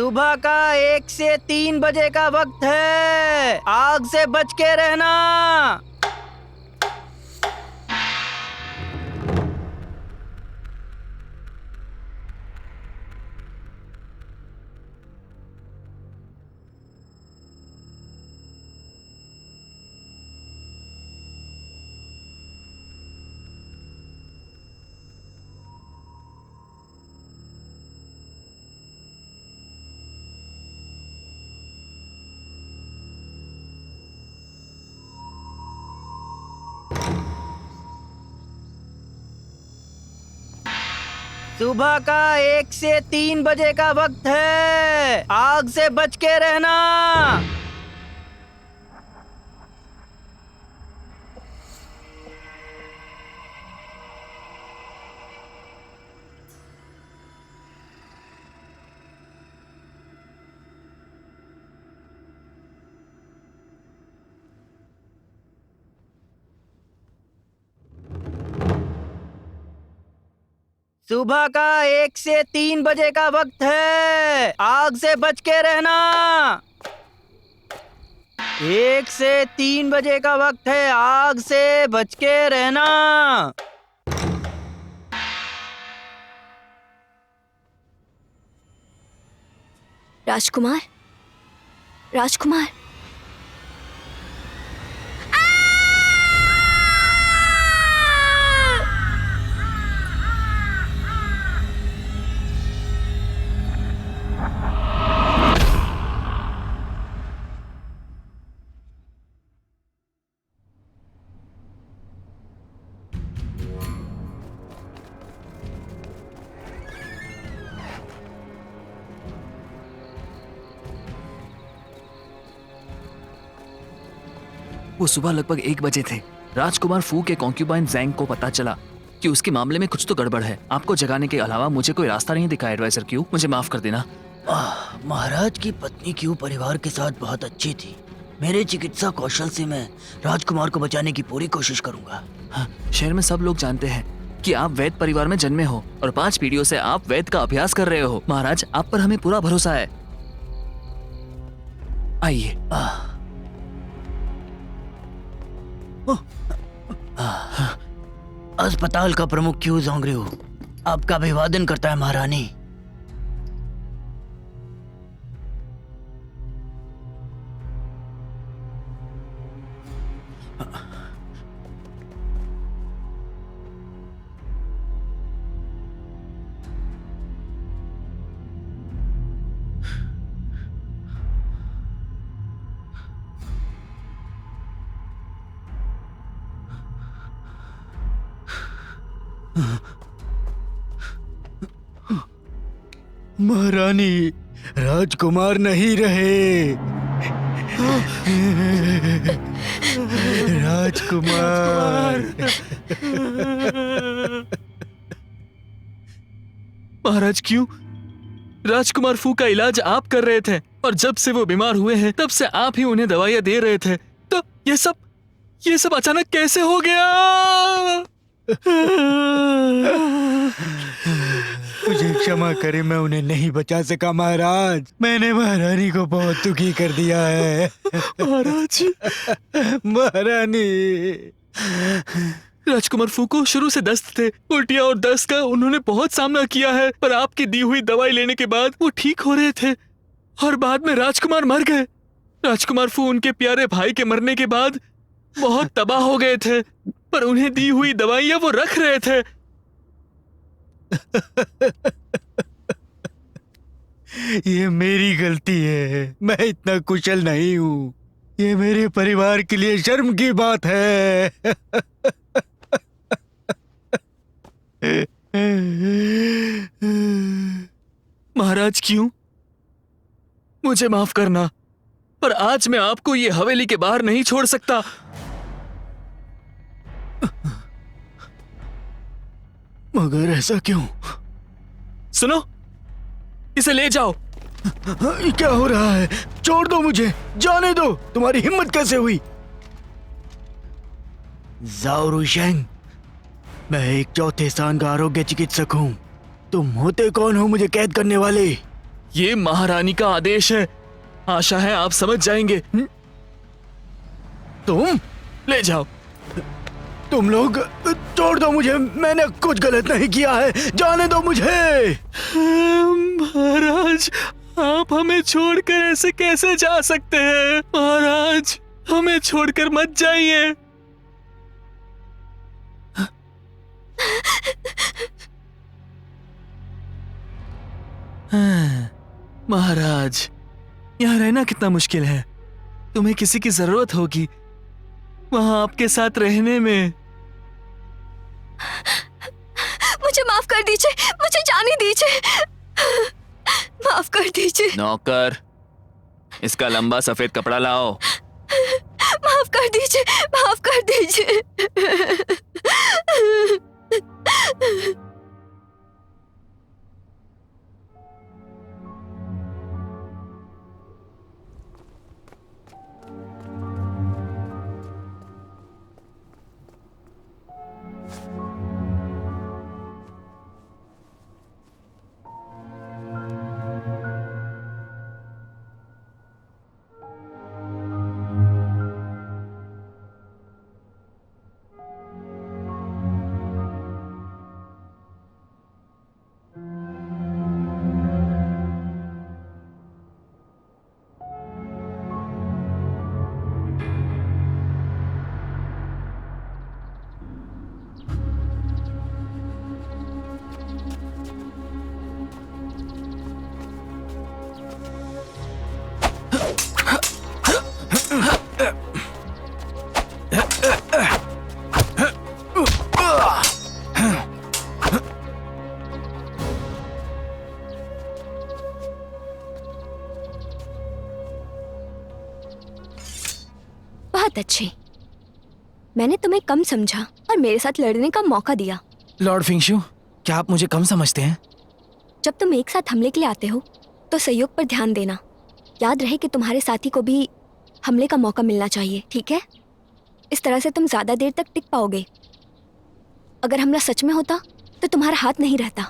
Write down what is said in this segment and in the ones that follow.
सुबह का 1 से 3 बजे का वक्त है। आग से बच के रहना। सुबह का 1 से 3 बजे का वक्त है। आग से बच के रहना। सुबह का 1 से 3 बजे का वक्त है। आग से बच के रहना। 1 से 3 बजे का वक्त है। आग से बच के रहना। राजकुमार, राजकुमार। वो सुबह लगभग 1 बजे थे। राजकुमार फू के कॉन्क्यूबाइन जैंग को पता चला कि उसके मामले में कुछ तो गड़बड़ है। आपको जगाने के अलावा मुझे कोई रास्ता नहीं दिखा। एडवाइजर क्यू, मुझे माफ कर देना। महाराज की पत्नी क्यू परिवार के साथ बहुत अच्छी थी। मेरे चिकित्सा कौशल से मैं राजकुमार को बचाने की पूरी कोशिश करूंगा। हाँ, शहर में सब लोग जानते हैं कि आप वैद परिवार में जन्मे हो और 5 पीढ़ियों से आप वैद का अभ्यास कर रहे हो। महाराज, आप पर हमें पूरा भरोसा है। आइए। अस्पताल का प्रमुख क्यू जोंग्र्यू आपका अभिवादन करता है महारानी। महारानी, राजकुमार नहीं रहे। राजकुमार। महाराज क्यों? राजकुमार फू का इलाज आप कर रहे थे और जब से वो बीमार हुए हैं तब से आप ही उन्हें दवाइयां दे रहे थे। तो ये सब अचानक कैसे हो गया? मुझे क्षमा करें, मैं उन्हें नहीं बचा सका महाराज। मैंने महारानी को बहुत दुखी कर दिया है। महाराज। महारानी। राजकुमार फू को शुरू से दस्त थे। उल्टियां और दस्त का उन्होंने बहुत सामना किया है, पर आपकी दी हुई दवाई लेने के बाद वो ठीक हो रहे थे और बाद में राजकुमार मर गए। राजकुमार फू उनके प्यारे भाई के मरने के बाद बहुत तबाह हो गए थे, पर उन्हें दी हुई दवाइयां वो रख रहे थे। ये मेरी गलती है। मैं इतना कुशल नहीं हूँ। ये मेरे परिवार के लिए शर्म की बात है। महाराज क्यों? मुझे माफ करना, पर आज मैं आपको ये हवेली के बाहर नहीं छोड़ सकता। मगर ऐसा क्यों? सुनो, इसे ले जाओ। ये क्या हो रहा है? छोड़ दो मुझे, जाने दो। तुम्हारी हिम्मत कैसे हुई? जाओ रुशेंग, मैं एक चौथे स्थान का आरोग्य चिकित्सक हूँ। तुम होते कौन हो मुझे कैद करने वाले? ये महारानी का आदेश है। आशा है आप समझ जाएंगे। तुम ले जाओ। तुम लोग छोड़ दो मुझे, मैंने कुछ गलत नहीं किया है, जाने दो मुझे। महाराज, आप हमें छोड़कर ऐसे कैसे जा सकते हैं? महाराज, हमें छोड़कर मत जाइए। महाराज, यहाँ रहना कितना मुश्किल है। तुम्हें किसी की जरूरत होगी वहां आपके साथ रहने में। मुझे माफ कर दीजिए, मुझे जाने दीजिए, माफ कर दीजिए। नौकर, इसका लंबा सफेद कपड़ा लाओ। माफ कर दीजिए, माफ कर दीजिए। बहुत अच्छे। मैंने तुम्हें कम समझा और मेरे साथ लड़ने का मौका दिया। लॉर्ड फिंगशू, क्या आप मुझे कम समझते हैं? जब तुम एक साथ हमले के लिए आते हो तो सहयोग पर ध्यान देना। याद रहे कि तुम्हारे साथी को भी हमले का मौका मिलना चाहिए, ठीक है? इस तरह से तुम ज्यादा देर तक टिक पाओगे। अगर हमला सच में होता तो तुम्हारा हाथ नहीं रहता।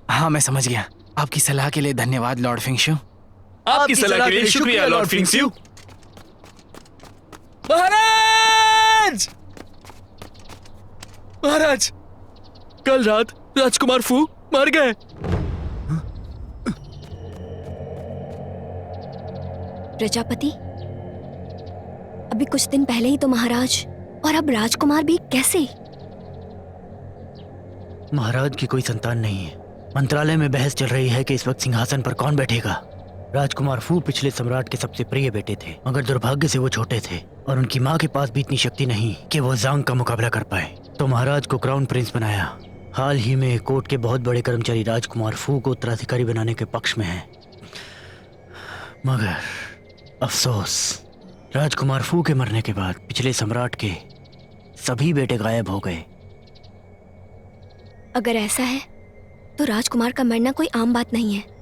हाँ, मैं समझ गया। आपकी सलाह के लिए धन्यवाद लॉर्ड फिंगशू। आपकी सलाह के लिए शुक्रिया लॉर्ड फिंगस्यू। महाराज! महाराज, कल रात राजकुमार फू मर गए। प्रजापति, अभी कुछ दिन पहले ही तो महाराज, और अब राजकुमार भी कैसे? महाराज की कोई संतान नहीं है। मंत्रालय में बहस चल रही है कि इस वक्त सिंहासन पर कौन बैठेगा। राजकुमार फू पिछले सम्राट के सबसे प्रिय बेटे थे, मगर दुर्भाग्य से वो छोटे थे और उनकी माँ के पास भी इतनी शक्ति नहीं कि वो जांग का मुकाबला कर पाए। तो महाराज को क्राउन प्रिंस बनाया। हाल ही में कोर्ट के बहुत बड़े कर्मचारी राजकुमार फू को उत्तराधिकारी बनाने के पक्ष में हैं। मगर अफसोस, राजकुमार फू के मरने के बाद पिछले सम्राट के सभी बेटे गायब हो गए। अगर ऐसा है तो राजकुमार का मरना कोई आम बात नहीं है।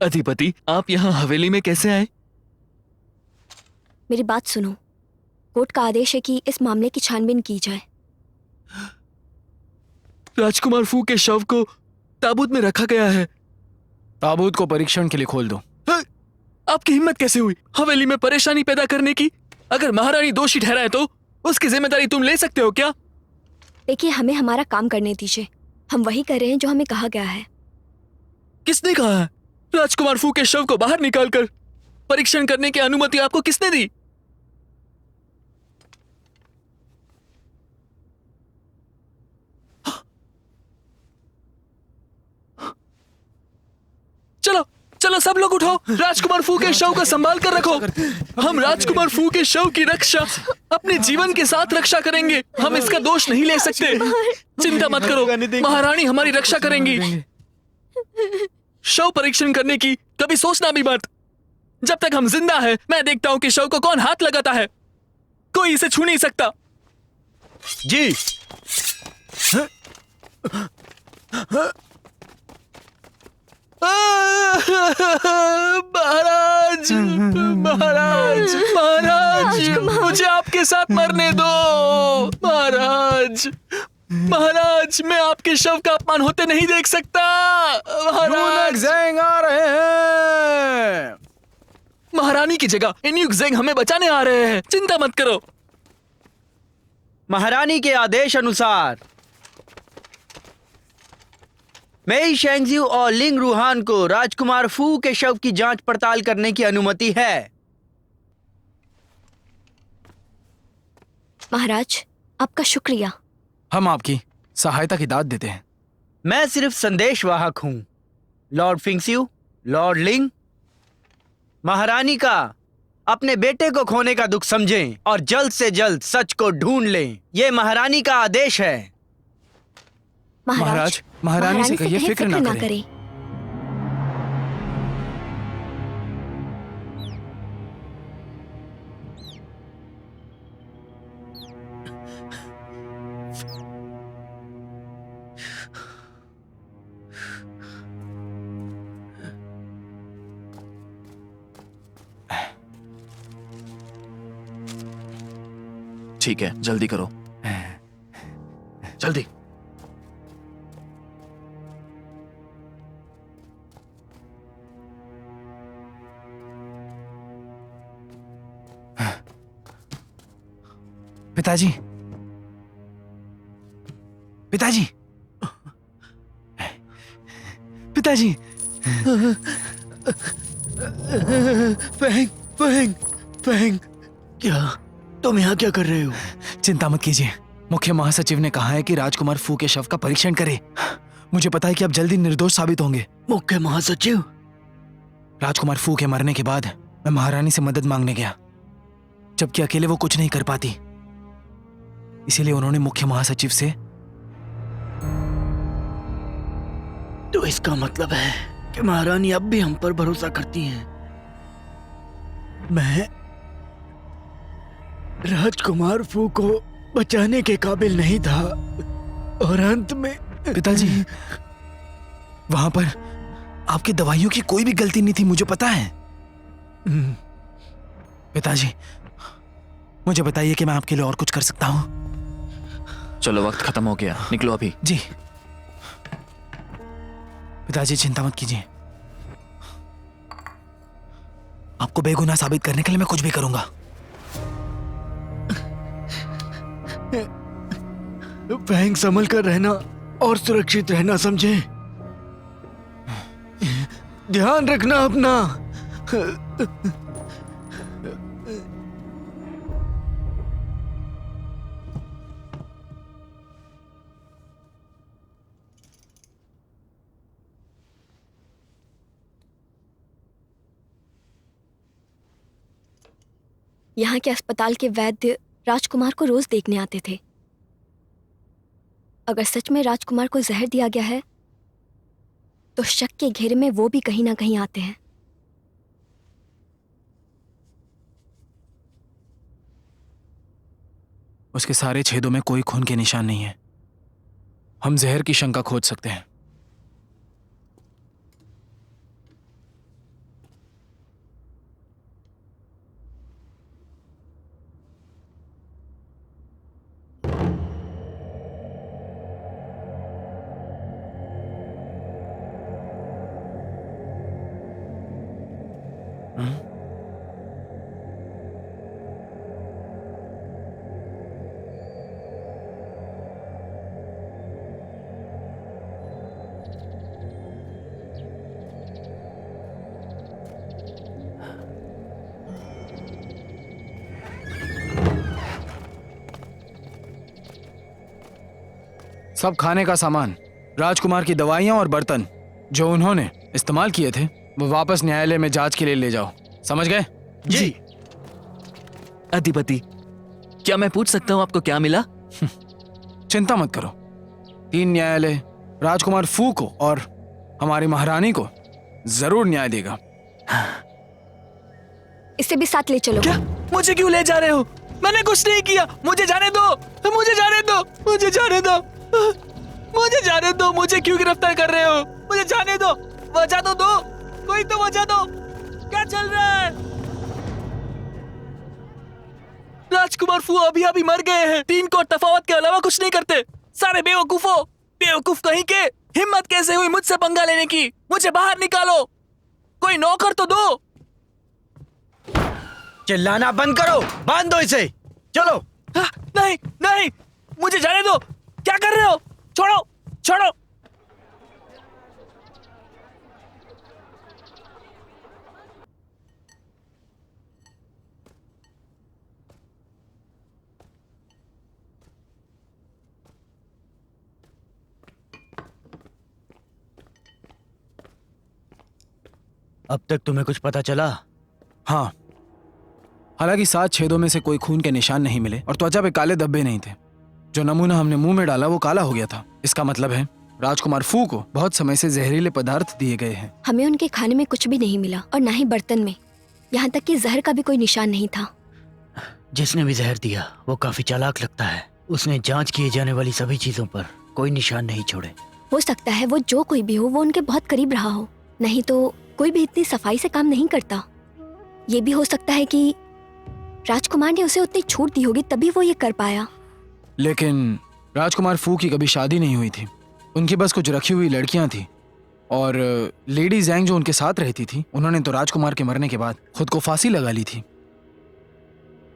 अधिपति, आप यहाँ हवेली में कैसे आए? मेरी बात सुनो। कोर्ट का आदेश है कि इस मामले की छानबीन की जाए। राजकुमार फू के शव को ताबूत में रखा गया है। ताबूत को परीक्षण के लिए खोल दो। आपकी हिम्मत कैसे हुई हवेली में परेशानी पैदा करने की? अगर महारानी दोषी ठहराए तो उसकी जिम्मेदारी तुम ले सकते हो क्या? देखिए, हमें हमारा काम करने दीजिए। हम वही कर रहे हैं जो हमें कहा गया है। किसने कहा है? राजकुमार फू के शव को बाहर निकालकर परीक्षण करने की अनुमति आपको किसने दी? चलो चलो सब लोग उठो, राजकुमार फू के शव को संभाल कर रखो। हम राजकुमार फू के शव की रक्षा अपने जीवन के साथ रक्षा करेंगे। हम इसका दोष नहीं ले सकते। चिंता मत करो, महारानी हमारी रक्षा करेंगी। शव परीक्षण करने की कभी सोचना भी मत। जब तक हम जिंदा हैं, मैं देखता हूं कि शव को कौन हाथ लगाता है। कोई इसे छू नहीं सकता। जी। महाराज महाराज महाराज, मुझे आपके साथ मरने दो। महाराज महाराज, मैं आपके शव का अपमान होते नहीं देख सकता। महाराज ज़ेंग आ रहे हैं। महारानी की जगह इन्युक ज़ेंग हमें बचाने आ रहे हैं। चिंता मत करो। महारानी के आदेश अनुसार मेई शेंगजियो और लिंग रूहान को राजकुमार फू के शव की जांच पड़ताल करने की अनुमति है। महाराज, आपका शुक्रिया। हम आपकी सहायता की दाद देते हैं। मैं सिर्फ संदेशवाहक हूं। लॉर्ड फिंगस्यू, लॉर्ड लिंग, महारानी का अपने बेटे को खोने का दुख समझें और जल्द से जल्द सच को ढूंढ लें। ये महारानी का आदेश है। महाराज, महारानी से कहिए फिक्र ना करें। ठीक है, जल्दी करो, जल्दी। पिताजी, पिताजी, पिताजी। फेंग, फेंग, फेंग, क्या तुम यहाँ क्या कर रहे हो? चिंता मत कीजिए। मुख्य महासचिव ने कहा है कि राजकुमार फू के शव का परीक्षण करें। मुझे पता है कि आप जल्दी निर्दोष साबित होंगे। मुख्य महासचिव? राजकुमार फू के मरने के बाद मैं महारानी से मदद मांगने गया, जबकि अकेले वो कुछ नहीं कर पाती। इसीलिए उन्होंने मुख्य महासचिव से। तो इसका मतलब है कि महारानी अब भी हम पर भरोसा करती हैं। मैं राजकुमार फू को बचाने के काबिल नहीं था और अंत में। पिताजी, वहां पर आपकी दवाइयों की कोई भी गलती नहीं थी, मुझे पता है। पिताजी, मुझे बताइए कि मैं आपके लिए और कुछ कर सकता हूं। चलो, वक्त खत्म हो गया, निकलो अभी। जी। पिताजी चिंता मत कीजिए, आपको बेगुनाह साबित करने के लिए मैं कुछ भी करूंगा। फैंग संभल कर रहना और सुरक्षित रहना, समझे? ध्यान रखना अपना। यहाँ के अस्पताल के वैद्य राजकुमार को रोज देखने आते थे। अगर सच में राजकुमार को जहर दिया गया है तो शक के घेरे में वो भी कहीं ना कहीं आते हैं। उसके सारे छेदों में कोई खून के निशान नहीं है। हम जहर की शंका खोज सकते हैं। सब खाने का सामान, राजकुमार की दवाइयां और बर्तन जो उन्होंने इस्तेमाल किए थे वो वापस न्यायालय में जांच के लिए ले जाओ। समझ गए? जी। अधिपति, क्या मैं पूछ सकता हूँ आपको क्या मिला? चिंता मत करो, 3 न्यायालय राजकुमार फू को और हमारी महारानी को जरूर न्याय देगा। इसे भी साथ ले चलो। क्या? मुझे क्यों ले जा रहे हो? मैंने कुछ नहीं किया, मुझे जाने दो, मुझे जाने दो, मुझे जाने दो, मुझे जाने दो। मुझे क्यों गिरफ्तार कर रहे हो? मुझे जाने दो, वजह तो दो, कोई तो वजह दो। क्या चल रहा है? राजकुमार फू अभी अभी मर गए हैं। 3 को तफावत के अलावा कुछ नहीं करते। सारे बेवकूफों, बेवकूफ कहीं के। हिम्मत कैसे हुई मुझसे पंगा लेने की? मुझे बाहर निकालो, कोई नौकर तो दो। चिल्लाना बंद करो, बांध दो इसे, चलो। नहीं नहीं, मुझे जाने दो। क्या कर रहे हो? छोड़ो छोड़ो। अब तक तुम्हें कुछ पता चला? हाँ, हालांकि 7 छेदों में से कोई खून के निशान नहीं मिले और त्वचा पे काले धब्बे नहीं थे। जो नमूना हमने मुंह में डाला वो काला हो गया था। इसका मतलब है राजकुमार फू को बहुत समय से जहरीले पदार्थ दिए गए हैं। हमें उनके खाने में कुछ भी नहीं मिला और ना ही बर्तन में। यहाँ तक कि जहर का भी कोई निशान नहीं था। जिसने भी जहर दिया वो काफी चालाक लगता है। उसने जांच किए जाने वाली सभी चीजों पर कोई निशान नहीं छोड़े। हो सकता है वो जो कोई भी हो वो उनके बहुत करीब रहा हो, नहीं तो कोई भी इतनी सफाई से काम नहीं करता। ये भी हो सकता है कि राजकुमार ने उसे उतनी छूट दी होगी तभी वो ये कर पाया। लेकिन राजकुमार फू की कभी शादी नहीं हुई थी। उनकी बस कुछ रखी हुई लड़कियां थी और लेडी जैंग जो उनके साथ रहती थी उन्होंने तो राजकुमार के मरने के बाद खुद को फांसी लगा ली थी।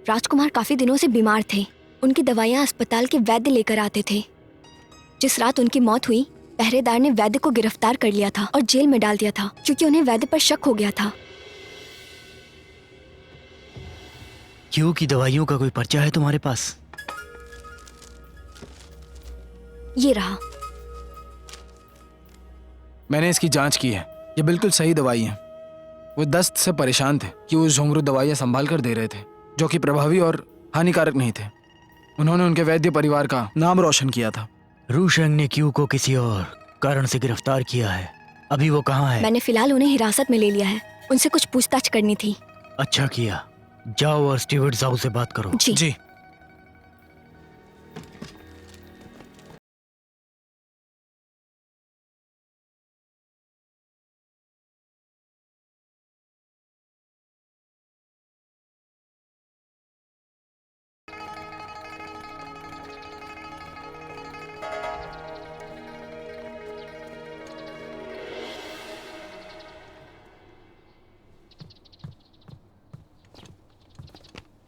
राजकुमार काफी दिनों से बीमार थे। उनकी दवाइयाँ अस्पताल के वैद्य लेकर आते थे। जिस रात उनकी मौत हुई पहरेदार ने वैद्य को गिरफ्तार कर लिया था और जेल में डाल दिया था क्योंकि उन्हें वैद्य पर शक हो गया था। क्यों की दवाइयों का कोई पर्चा है तुम्हारे पास? ये रहा। मैंने इसकी जांच की है, ये बिल्कुल सही दवाई है। वो दस्त से परेशान थे कि वो झुंगरू दवाइयाँ संभाल कर दे रहे थे जो कि प्रभावी और हानिकारक नहीं थे। उन्होंने उनके वैद्य परिवार का नाम रोशन किया था। रूशेंग ने क्यू को किसी और कारण से गिरफ्तार किया है। अभी वो कहाँ है? मैंने फिलहाल उन्हें हिरासत में ले लिया है। उनसे कुछ पूछताछ करनी थी। अच्छा किया, जाओ और स्टीवर्ट जाओ से बात करो। जी।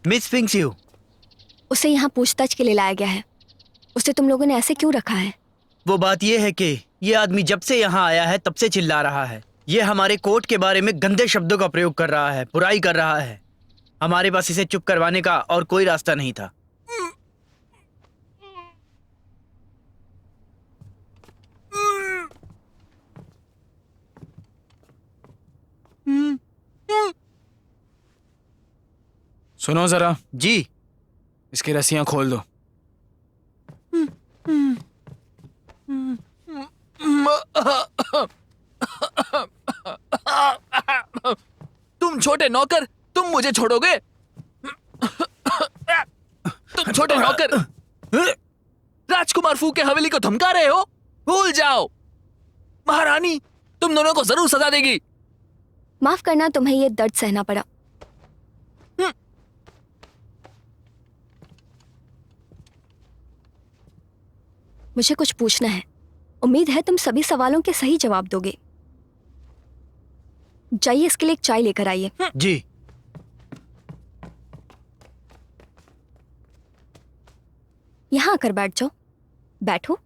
मिस फिंगस्यू, उसे यहाँ पूछताछ के लिए लाया गया है। उसे तुम लोगों ने ऐसे क्यों रखा है? वो बात ये है कि ये आदमी जब से यहाँ आया है तब से चिल्ला रहा है। ये हमारे कोर्ट के बारे में गंदे शब्दों का प्रयोग कर रहा है, बुराई कर रहा है। हमारे पास इसे चुप करवाने का और कोई रास्ता नहीं था। सुनो जरा, जी। इसकी रस्सियां खोल दो। तुम छोटे नौकर, तुम मुझे छोड़ोगे? तुम छोटे नौकर राजकुमार फू के हवेली को धमका रहे हो? भूल जाओ, महारानी तुम दोनों को जरूर सजा देगी। माफ करना, तुम्हें ये दर्द सहना पड़ा। मुझे कुछ पूछना है। उम्मीद है तुम सभी सवालों के सही जवाब दोगे। जाइए, इसके लिए एक चाय लेकर आइए। जी। यहाँ आकर बैठ जाओ। बैठो।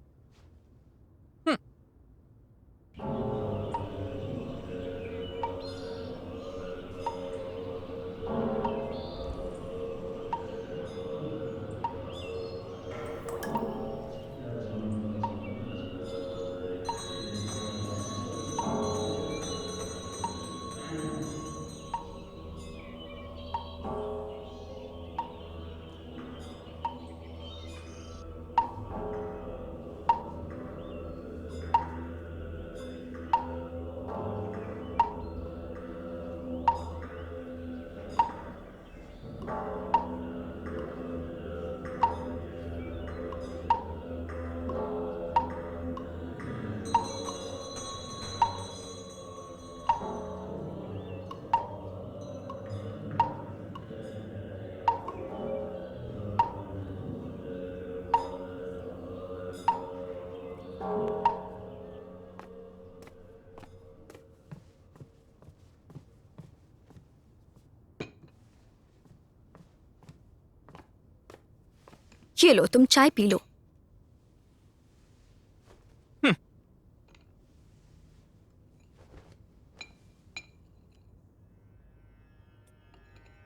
ये लो, तुम चाय पी लो।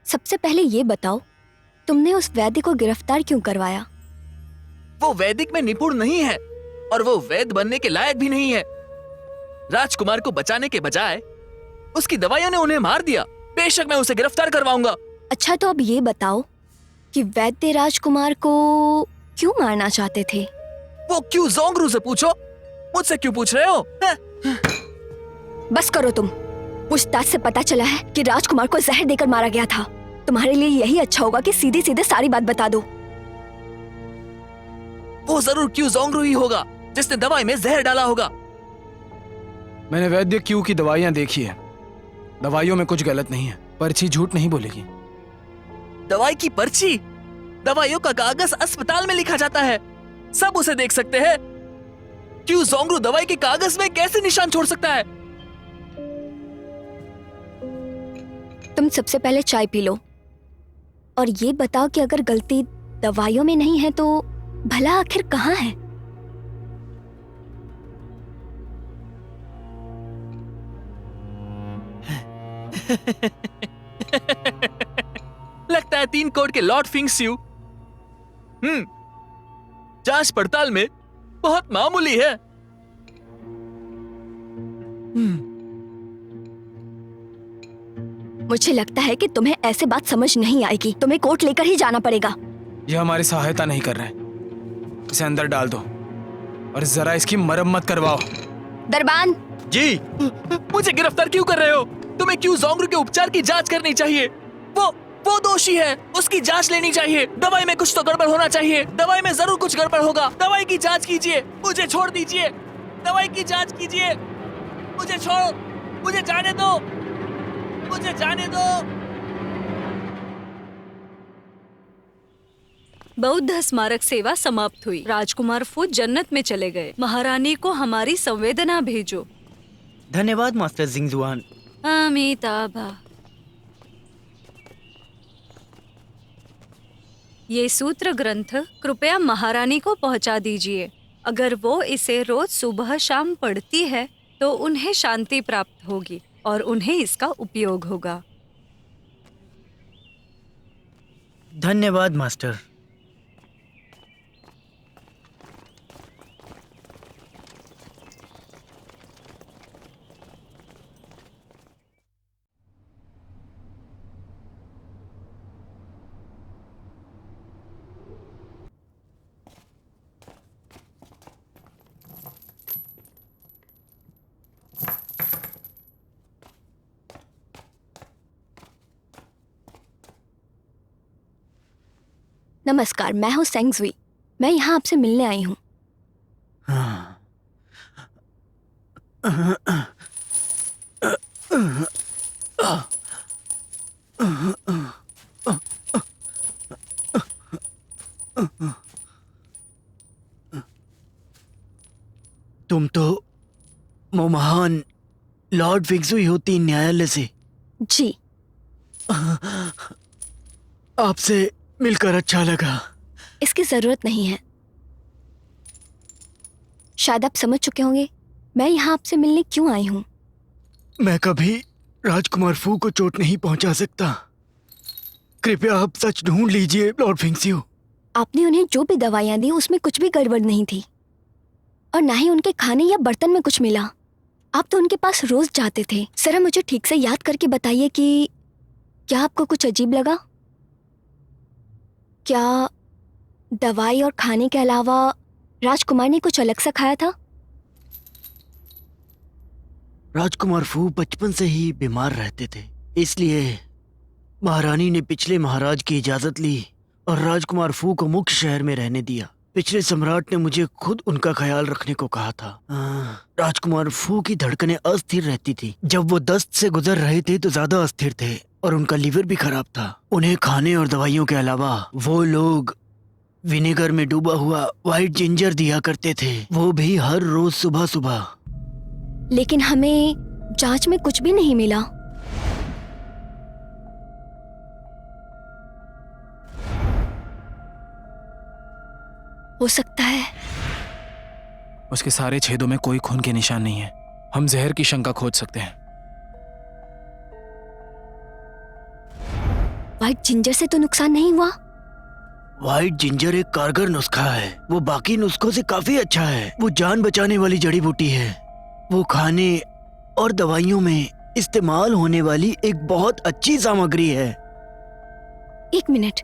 सबसे पहले ये बताओ, तुमने उस वैद्य को गिरफ्तार क्यों करवाया? वो वैदिक में निपुण नहीं है और वो वैद्य बनने के लायक भी नहीं है। राजकुमार को बचाने के बजाय उसकी दवाइयों ने उन्हें मार दिया। बेशक मैं उसे गिरफ्तार करवाऊंगा। अच्छा, तो अब ये बताओ कि वैद्य राजकुमार को क्यों मारना चाहते थे? वो क्यों जोंगरू से पूछो, मुझसे क्यों पूछ रहे हो? बस करो तुम। पूछताछ से पता चला है कि राजकुमार को जहर देकर मारा गया था। तुम्हारे लिए यही अच्छा होगा कि सीधे सीधे सारी बात बता दो। वो जरूर क्यों जोंगरू ही होगा जिसने दवाई में जहर डाला होगा। मैंने वैद्य क्यू की दवाइयां देखी है। दवाइयों में कुछ गलत नहीं है। पर्ची झूठ नहीं बोलेगी। दवाई की पर्ची? दवाइयों का कागज अस्पताल में लिखा जाता है, सब उसे देख सकते हैं। क्यों जोंगरू दवाई के कागज में कैसे निशान छोड़ सकता है? तुम सबसे पहले चाय पी लो और ये बताओ कि अगर गलती दवाइयों में नहीं है तो भला आखिर कहाँ है? लगता है 3 कोट के लॉर्ड फिंगस्यू जांच पड़ताल में बहुत मामूली है। मुझे लगता है कि तुम्हें ऐसे बात समझ नहीं आएगी। तुम्हें कोर्ट लेकर ही जाना पड़ेगा। ये हमारी सहायता नहीं कर रहे। इसे अंदर डाल दो और जरा इसकी मरम्मत करवाओ। दरबान जी। मुझे गिरफ्तार क्यों कर रहे हो? तुम्हें क्यों जोंगरू के उपचार की जांच करनी चाहिए? वो दोषी है, उसकी जांच लेनी चाहिए। दवाई में कुछ तो गड़बड़ होना चाहिए। दवाई में जरूर कुछ गड़बड़ होगा। दवाई की जांच कीजिए। मुझे छोड़ दीजिए। दवाई की जांच कीजिए। मुझे छोड़ो, मुझे जाने दो, मुझे जाने दो। बौद्ध स्मारक सेवा समाप्त हुई। राजकुमार फू जन्नत में चले गए। महारानी को हमारी संवेदना भेजो। धन्यवाद मास्टर जिंगजुआन। अमिताभा। ये सूत्र ग्रंथ कृपया महारानी को पहुंचा दीजिए। अगर वो इसे रोज सुबह शाम पढ़ती है तो उन्हें शांति प्राप्त होगी और उन्हें इसका उपयोग होगा। धन्यवाद मास्टर। नमस्कार, मैं हूँ सेंगजुई। मैं यहाँ आपसे मिलने आई हूँ। तुम तो वो महान लॉर्ड फिक्सुई होती न्यायालय से। जी, आपसे मिलकर अच्छा लगा। इसकी जरूरत नहीं है। शायद आप समझ चुके होंगे मैं यहाँ आपसे मिलने क्यों आई हूँ। मैं कभी राजकुमार फू को चोट नहीं पहुंचा सकता। कृपया आप सच ढूंढ लीजिए लॉर्ड फिंगस्यू। आपने उन्हें जो भी दवाइयाँ दी उसमें कुछ भी गड़बड़ नहीं थी और ना ही उनके खाने या बर्तन में कुछ मिला। आप तो उनके पास रोज जाते थे। जरा मुझे ठीक से याद करके बताइए कि क्या आपको कुछ अजीब लगा? क्या दवाई और खाने के अलावा राजकुमार ने कुछ अलग सा खाया था? राजकुमार फू बचपन से ही बीमार रहते थे, इसलिए महारानी ने पिछले महाराज की इजाजत ली और राजकुमार फू को मुख्य शहर में रहने दिया। पिछले सम्राट ने मुझे खुद उनका ख्याल रखने को कहा था। राजकुमार फू की धड़कनें अस्थिर रहती थी। जब वो दस्त से गुजर रहे थे तो ज्यादा अस्थिर थे और उनका लीवर भी खराब था। उन्हें खाने और दवाइयों के अलावा वो लोग विनेगर में डूबा हुआ व्हाइट जिंजर दिया करते थे, वो भी हर रोज सुबह सुबह। लेकिन हमें जांच में कुछ भी नहीं मिला। हो सकता है उसके सारे छेदों में कोई खून के निशान नहीं है। हम जहर की शंका खोज सकते हैं। व्हाइट जिंजर से तो नुकसान नहीं हुआ? व्हाइट जिंजर एक कारगर नुस्खा है। वो बाकी नुस्खों से काफी अच्छा है। वो जान बचाने वाली जड़ी बूटी है। वो खाने और दवाइयों में इस्तेमाल होने वाली एक बहुत अच्छी सामग्री है। एक मिनट,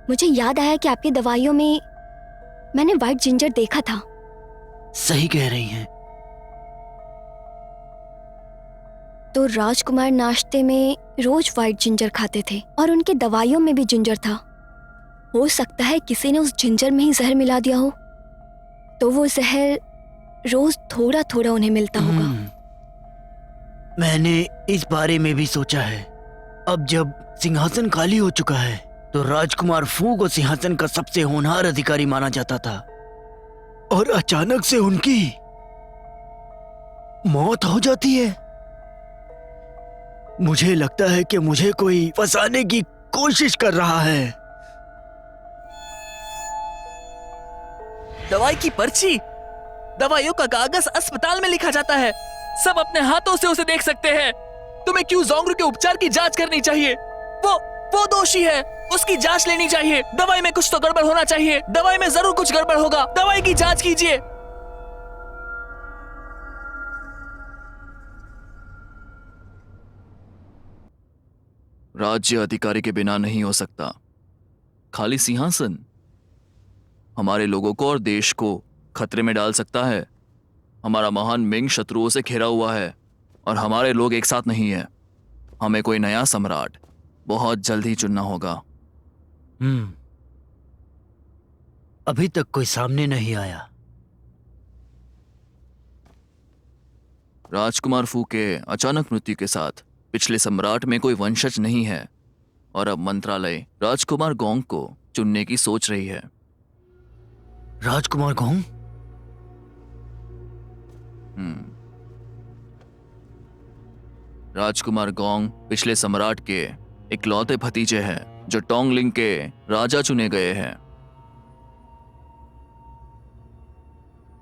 मुझे याद आया कि आपकी दवाइयों में मैंने व्हाइट जिंजर देखा था। सही कह रही हैं। तो राजकुमार नाश्ते में रोज व्हाइट जिंजर खाते थे और उनकी दवाइयों में भी जिंजर था। हो सकता है किसी ने उस जिंजर में ही जहर मिला दिया हो, तो वो जहर रोज थोड़ा थोड़ा उन्हें मिलता होगा। मैंने इस बारे में भी सोचा है। अब जब सिंहासन खाली हो चुका है तो राजकुमार फू को सिंहासन का सबसे होनहार अधिकारी माना जाता था और अचानक से उनकी मौत हो जाती है। मुझे लगता है कि मुझे कोई फंसाने की कोशिश कर रहा है। दवाई की पर्ची, दवाइयों का कागज अस्पताल में लिखा जाता है। सब अपने हाथों से उसे देख सकते हैं। तुम्हें क्यों जोंगरू के उपचार की जांच करनी चाहिए? वो दोषी है, उसकी जांच लेनी चाहिए। दवाई में कुछ तो गड़बड़ होना चाहिए। दवाई में जरूर कुछ गड़बड़ होगा। दवाई की जांच कीजिए। राज्य अधिकारी के बिना नहीं हो सकता। खाली सिंहासन हमारे लोगों को और देश को खतरे में डाल सकता है। हमारा महान मिंग शत्रुओं से घिरा हुआ है और हमारे लोग एक साथ नहीं है। हमें कोई नया सम्राट बहुत जल्द ही चुनना होगा। अभी तक कोई सामने नहीं आया। राजकुमार फू के अचानक मृत्यु के साथ पिछले सम्राट में कोई वंशज नहीं है और अब मंत्रालय राजकुमार गोंग को चुनने की सोच रही है। राजकुमार गोंग? राजकुमार गोंग पिछले सम्राट के इकलौते भतीजे हैं। जो टोंगलिंग के राजा चुने गए हैं।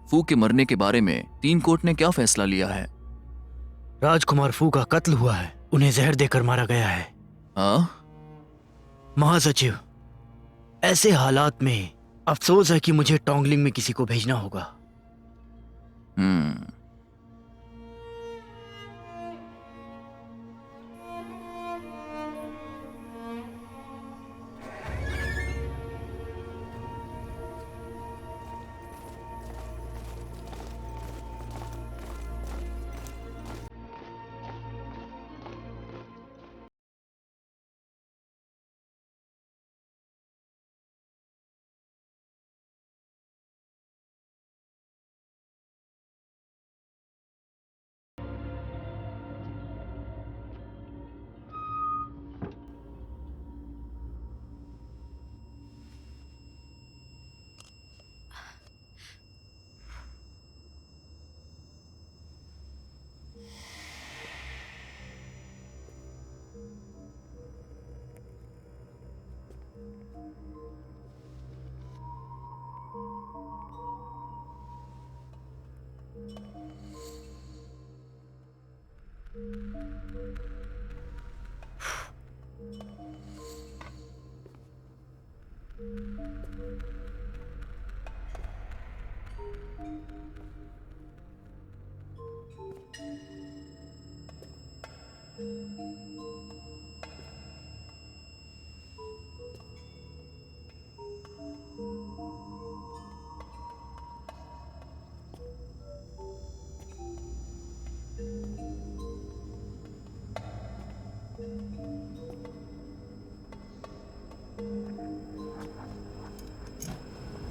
फू के मरने के बारे में तीन कोर्ट ने क्या फैसला लिया है? राजकुमार फू का कत्ल हुआ है, उन्हें जहर देकर मारा गया है। हाँ? महासचिव, ऐसे हालात में अफसोस है कि मुझे टोंगलिंग में किसी को भेजना होगा।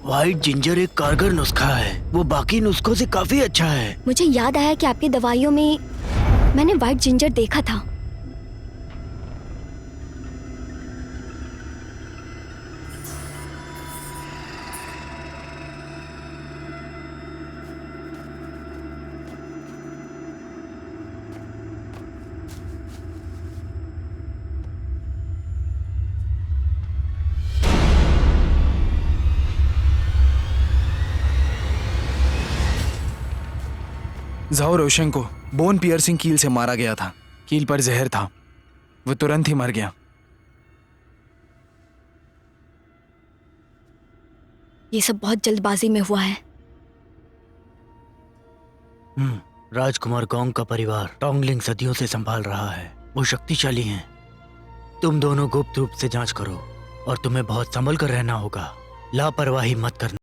व्हाइट जिंजर एक कारगर नुस्खा है, वो बाकी नुस्खों से काफी अच्छा है। मुझे याद आया कि आपकी दवाइयों में मैंने व्हाइट जिंजर देखा था। जाओ रोशन को बोन पियर्सिंग कील से मारा गया था। कील पर जहर था, वो तुरंत ही मर गया। ये सब बहुत जल्दबाजी में हुआ है। राजकुमार गोंग का परिवार टोंगलिंग सदियों से संभाल रहा है, वो शक्तिशाली हैं। तुम दोनों गुप्त रूप से जांच करो और तुम्हें बहुत संभल कर रहना होगा, लापरवाही मत करना।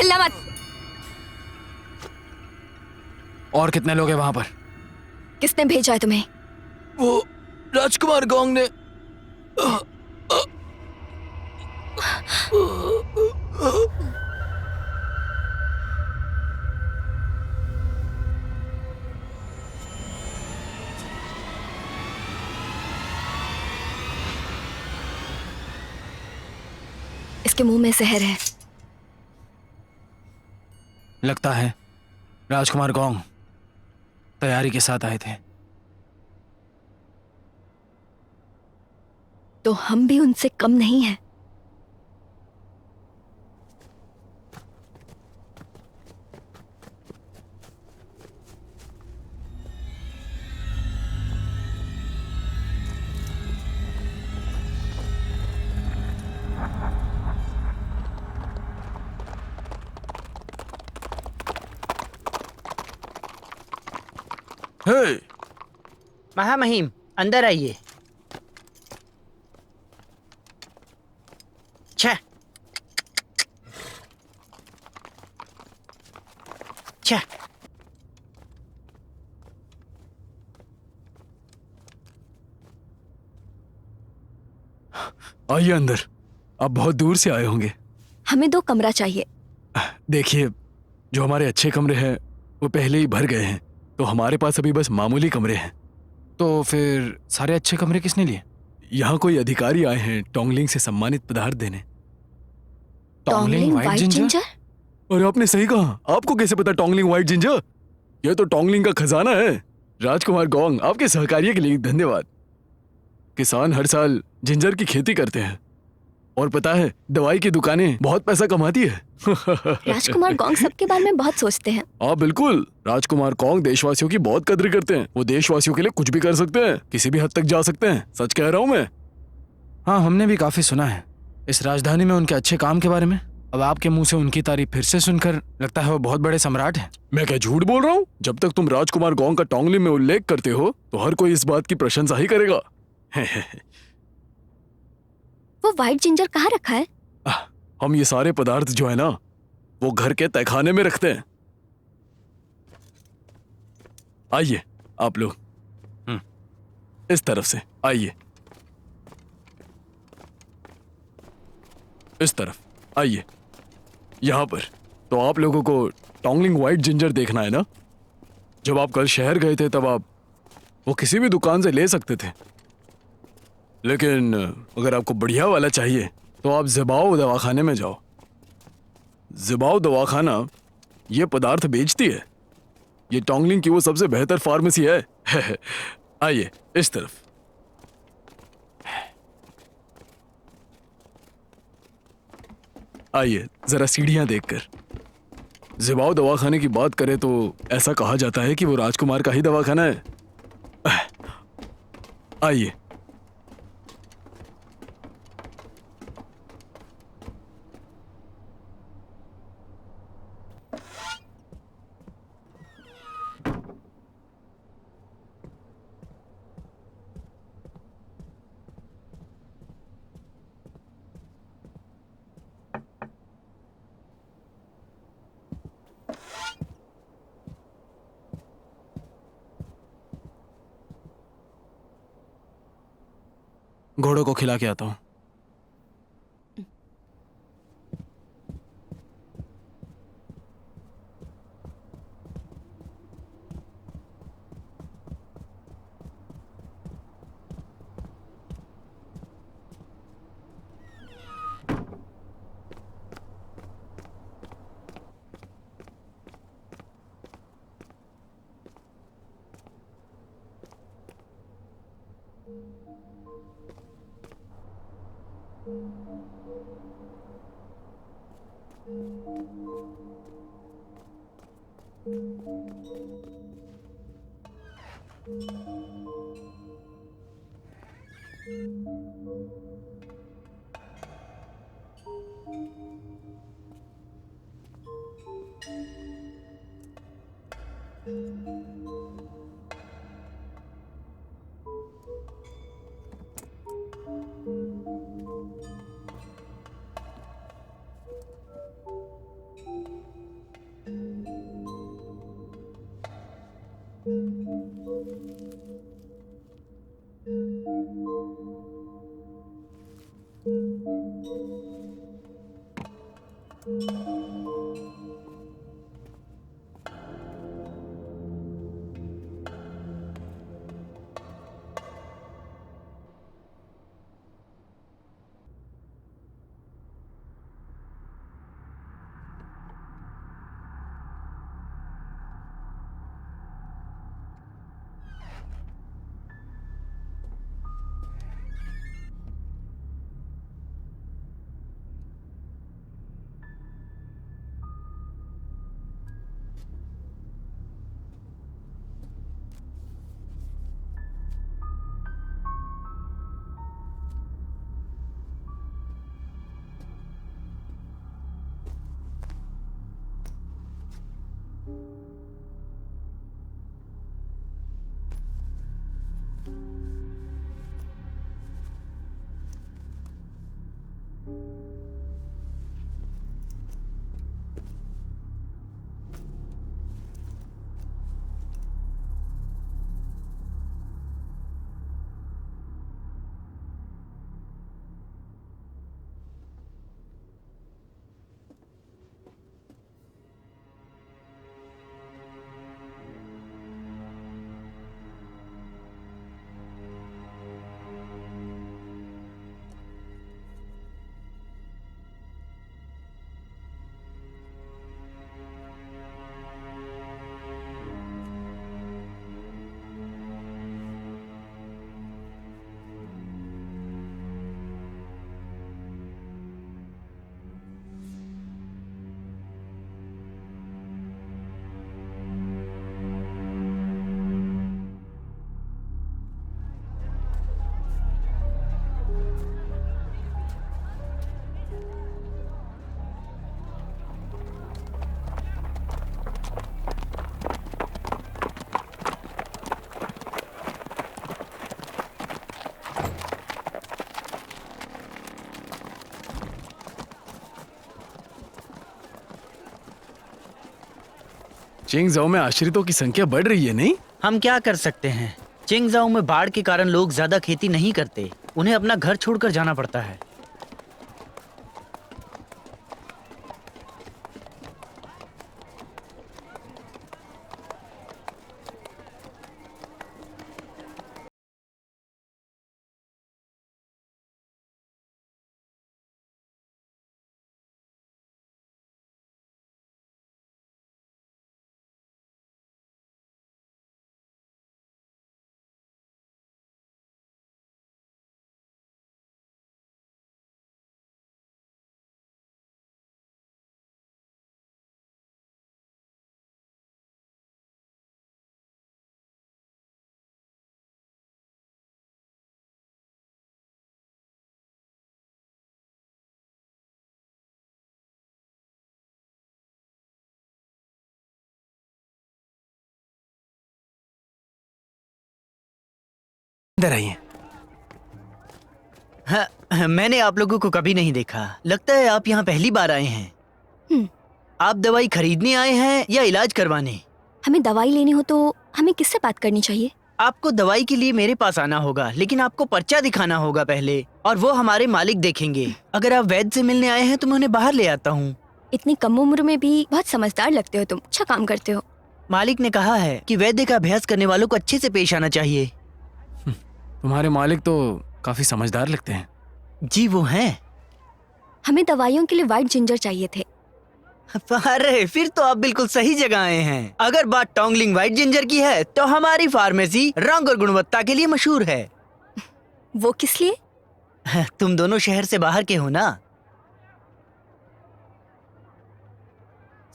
चिल्ला मत। और कितने लोग हैं वहां पर? किसने भेजा है तुम्हें? वो राजकुमार गोंग ने। इसके मुंह में जहर है। लगता है राजकुमार गोंग तैयारी के साथ आए थे। तो हम भी उनसे कम नहीं हैं। हे, महामहिम, अंदर आइए। छह छह। आइए अंदर। आप बहुत दूर से आए होंगे। हमें 2 कमरा चाहिए। देखिए, जो हमारे अच्छे कमरे हैं वो पहले ही भर गए हैं, तो हमारे पास अभी बस मामूली कमरे हैं। तो फिर सारे अच्छे कमरे किसने लिए? यहाँ कोई अधिकारी आए हैं टोंगलिंग से सम्मानित पदार्थ देने। टोंगलिंग व्हाइट जिंजर? और आपने सही कहा। आपको कैसे पता टोंगलिंग व्हाइट जिंजर? यह तो टोंगलिंग का खजाना है। राजकुमार गोंग, आपके सहकार्य के लिए धन्यवाद। किसान हर साल जिंजर की खेती करते हैं और पता है, दवाई की दुकानें बहुत पैसा कमाती है। राजकुमार गोंग सबके बारे में बहुत सोचते हैं। हाँ बिल्कुल, राजकुमार गोंग देशवासियों की बहुत कद्र करते हैं। वो देशवासियों के लिए कुछ भी कर सकते हैं, किसी भी हद तक जा सकते हैं। सच कह रहा हूँ मैं। हाँ, हमने भी काफी सुना है इस राजधानी में उनके अच्छे काम के बारे में। अब आपके मुंह से उनकी तारीफ फिर से सुनकर लगता है वो बहुत बड़े सम्राट हैं। मैं क्या झूठ बोल रहा हूँ? जब तक तुम राजकुमार गोंग का टोंगलिंग में उल्लेख करते हो तो हर कोई इस बात की प्रशंसा ही करेगा। वो व्हाइट जिंजर कहाँ रखा है? हम ये सारे पदार्थ जो है ना, वो घर के तहखाने में रखते हैं। आइए आप लोग, इस तरफ से आइए। इस तरफ आइए। यहां पर तो आप लोगों को टोंगलिंग व्हाइट जिंजर देखना है ना? जब आप कल शहर गए थे तब आप वो किसी भी दुकान से ले सकते थे, लेकिन अगर आपको बढ़िया वाला चाहिए तो आप ज़िबाओ दवाखाने में जाओ। ज़िबाओ दवाखाना ये पदार्थ बेचती है। ये टोंगलिंग की वो सबसे बेहतर फार्मेसी है। आइए इस तरफ। आइए जरा सीढ़ियां देखकर। ज़िबाओ दवाखाने की बात करें तो ऐसा कहा जाता है कि वो राजकुमार का ही दवाखाना है। आइए। घोड़ों को खिला के आता हूँ। चिंगजाओ में आश्रितों की संख्या बढ़ रही है, नहीं? हम क्या कर सकते हैं? चिंगजाओ में बाढ़ के कारण लोग ज्यादा खेती नहीं करते, उन्हें अपना घर छोड़कर जाना पड़ता है। अंदर आइए। हाँ, मैंने आप लोगों को कभी नहीं देखा। लगता है आप यहाँ पहली बार आए हैं। आप दवाई खरीदने आए हैं या इलाज करवाने? हमें दवाई लेनी हो तो हमें किससे बात करनी चाहिए? आपको दवाई के लिए मेरे पास आना होगा, लेकिन आपको पर्चा दिखाना होगा पहले, और वो हमारे मालिक देखेंगे। अगर आप वैद्य से मिलने आए हैं तो मैं उन्हें बाहर ले आता हूँ। इतनी कम उम्र में भी बहुत समझदार लगते हो तुम। अच्छा काम करते हो। मालिक ने कहा है कि वैद्य का अभ्यास करने वालों को अच्छे से पेश आना चाहिए। तुम्हारे मालिक तो काफी समझदार लगते हैं। जी वो हैं। हमें दवाइयों के लिए व्हाइट जिंजर चाहिए थे। अरे फिर तो आप बिल्कुल सही जगह आए हैं। अगर बात टोंगलिंग व्हाइट जिंजर की है तो हमारी फार्मेसी रंग और गुणवत्ता के लिए मशहूर है। वो किस लिए? तुम दोनों शहर से बाहर के हो ना।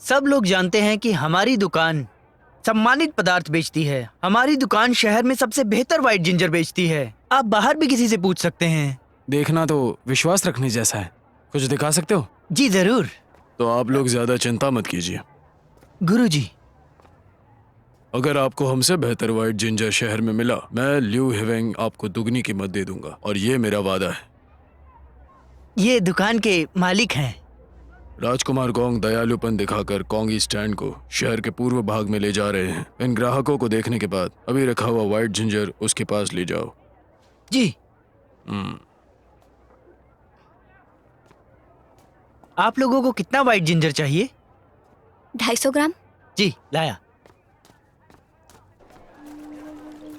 सब लोग जानते हैं कि हमारी दुकान सम्मानित पदार्थ बेचती है। हमारी दुकान शहर में सबसे बेहतर व्हाइट जिंजर बेचती है। आप बाहर भी किसी से पूछ सकते हैं। देखना तो विश्वास रखने जैसा है। कुछ दिखा सकते हो? जी जरूर। तो आप लोग ज्यादा चिंता मत कीजिए। गुरुजी, अगर आपको हमसे बेहतर व्हाइट जिंजर शहर में मिला, मैं ल्यू हिवेंग आपको दुगनी कीमत दे दूंगा, और ये मेरा वादा है। ये दुकान के मालिक हैं। राजकुमार गोंग दयालुपन दिखाकर कोंगी स्टैंड को शहर के पूर्व भाग में ले जा रहे हैं। इन ग्राहकों को देखने के बाद अभी रखा हुआ व्हाइट जिंजर उसके पास ले जाओ। जी। आप लोगों को कितना व्हाइट जिंजर चाहिए? 250 ग्राम। जी लाया।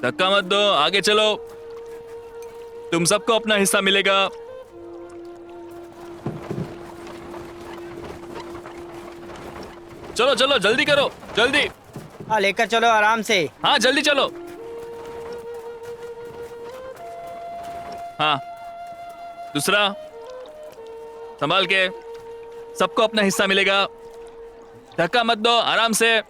धक्का मत दो, आगे चलो। तुम सबको अपना हिस्सा मिलेगा। चलो चलो जल्दी करो, जल्दी। हाँ लेकर चलो आराम से। हाँ जल्दी चलो। हाँ दूसरा संभाल के, सबको अपना हिस्सा मिलेगा। धक्का मत दो, आराम से। ये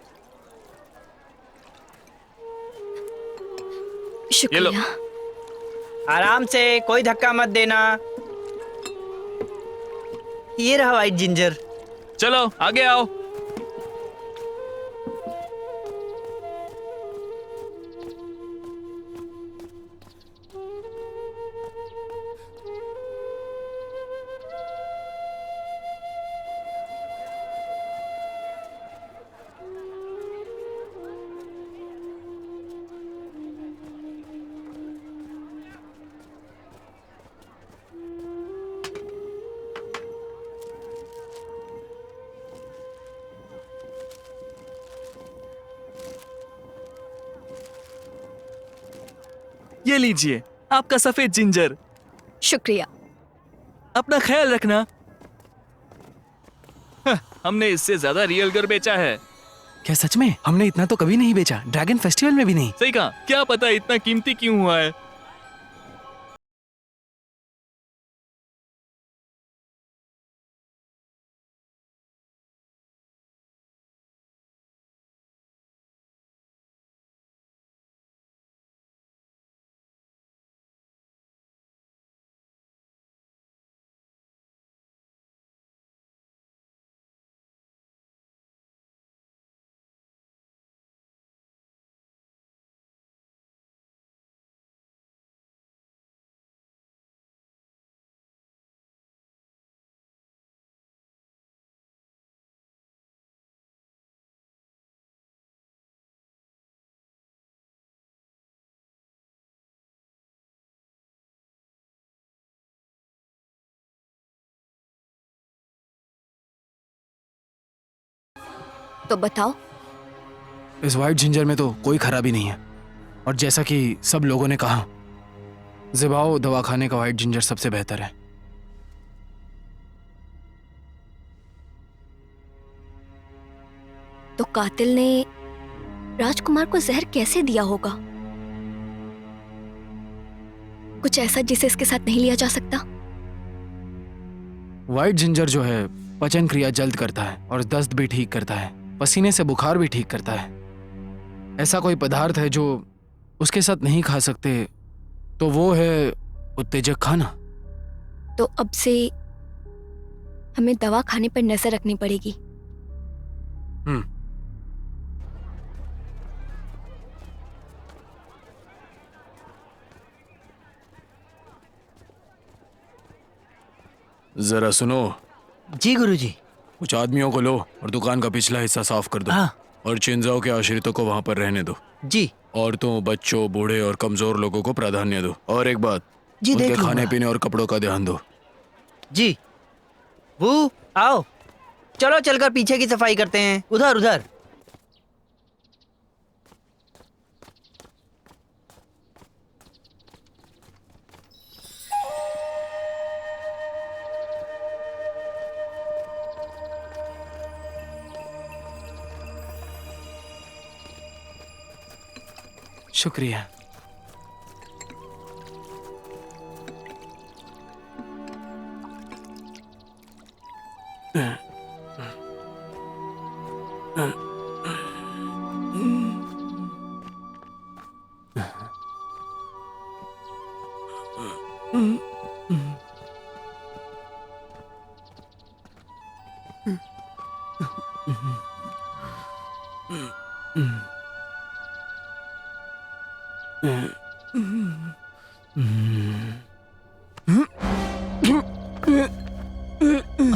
लो। शुक्रिया। आराम से, कोई धक्का मत देना। ये रहा व्हाइट जिंजर। चलो आगे आओ। ये लीजिए आपका सफेद जिंजर। शुक्रिया। अपना ख्याल रखना। हमने इससे ज्यादा रियल घर बेचा है। क्या सच में? हमने इतना तो कभी नहीं बेचा, ड्रैगन फेस्टिवल में भी नहीं। सही कहा, क्या पता इतना कीमती क्यों हुआ है। तो बताओ। इस व्हाइट जिंजर में तो कोई खराबी नहीं है, और जैसा कि सब लोगों ने कहा, ज़िबाओ दवाखाने का व्हाइट जिंजर सबसे बेहतर है। तो कातिल ने राजकुमार को जहर कैसे दिया होगा? कुछ ऐसा जिसे इसके साथ नहीं लिया जा सकता? व्हाइट जिंजर जो है पचन क्रिया जल्द करता है और दस्त भी ठीक करता है, पसीने से बुखार भी ठीक करता है। ऐसा कोई पदार्थ है जो उसके साथ नहीं खा सकते, तो वो है उत्तेजक खाना। तो अब से हमें दवा खाने पर नजर रखनी पड़ेगी। जरा सुनो। जी गुरुजी। कुछ आदमियों को लो और दुकान का पिछला हिस्सा साफ कर दो। हाँ। और चिंजाओ के आश्रितों को वहां पर रहने दो। जी। औरतों, बच्चों, बूढ़े और कमजोर लोगों को प्राधान्य दो। और एक बात, जी, उनके देख लूंगा। खाने पीने और कपड़ों का ध्यान दो। जी। वो आओ, चलो चलकर पीछे की सफाई करते हैं। उधर उधर। शुक्रिया।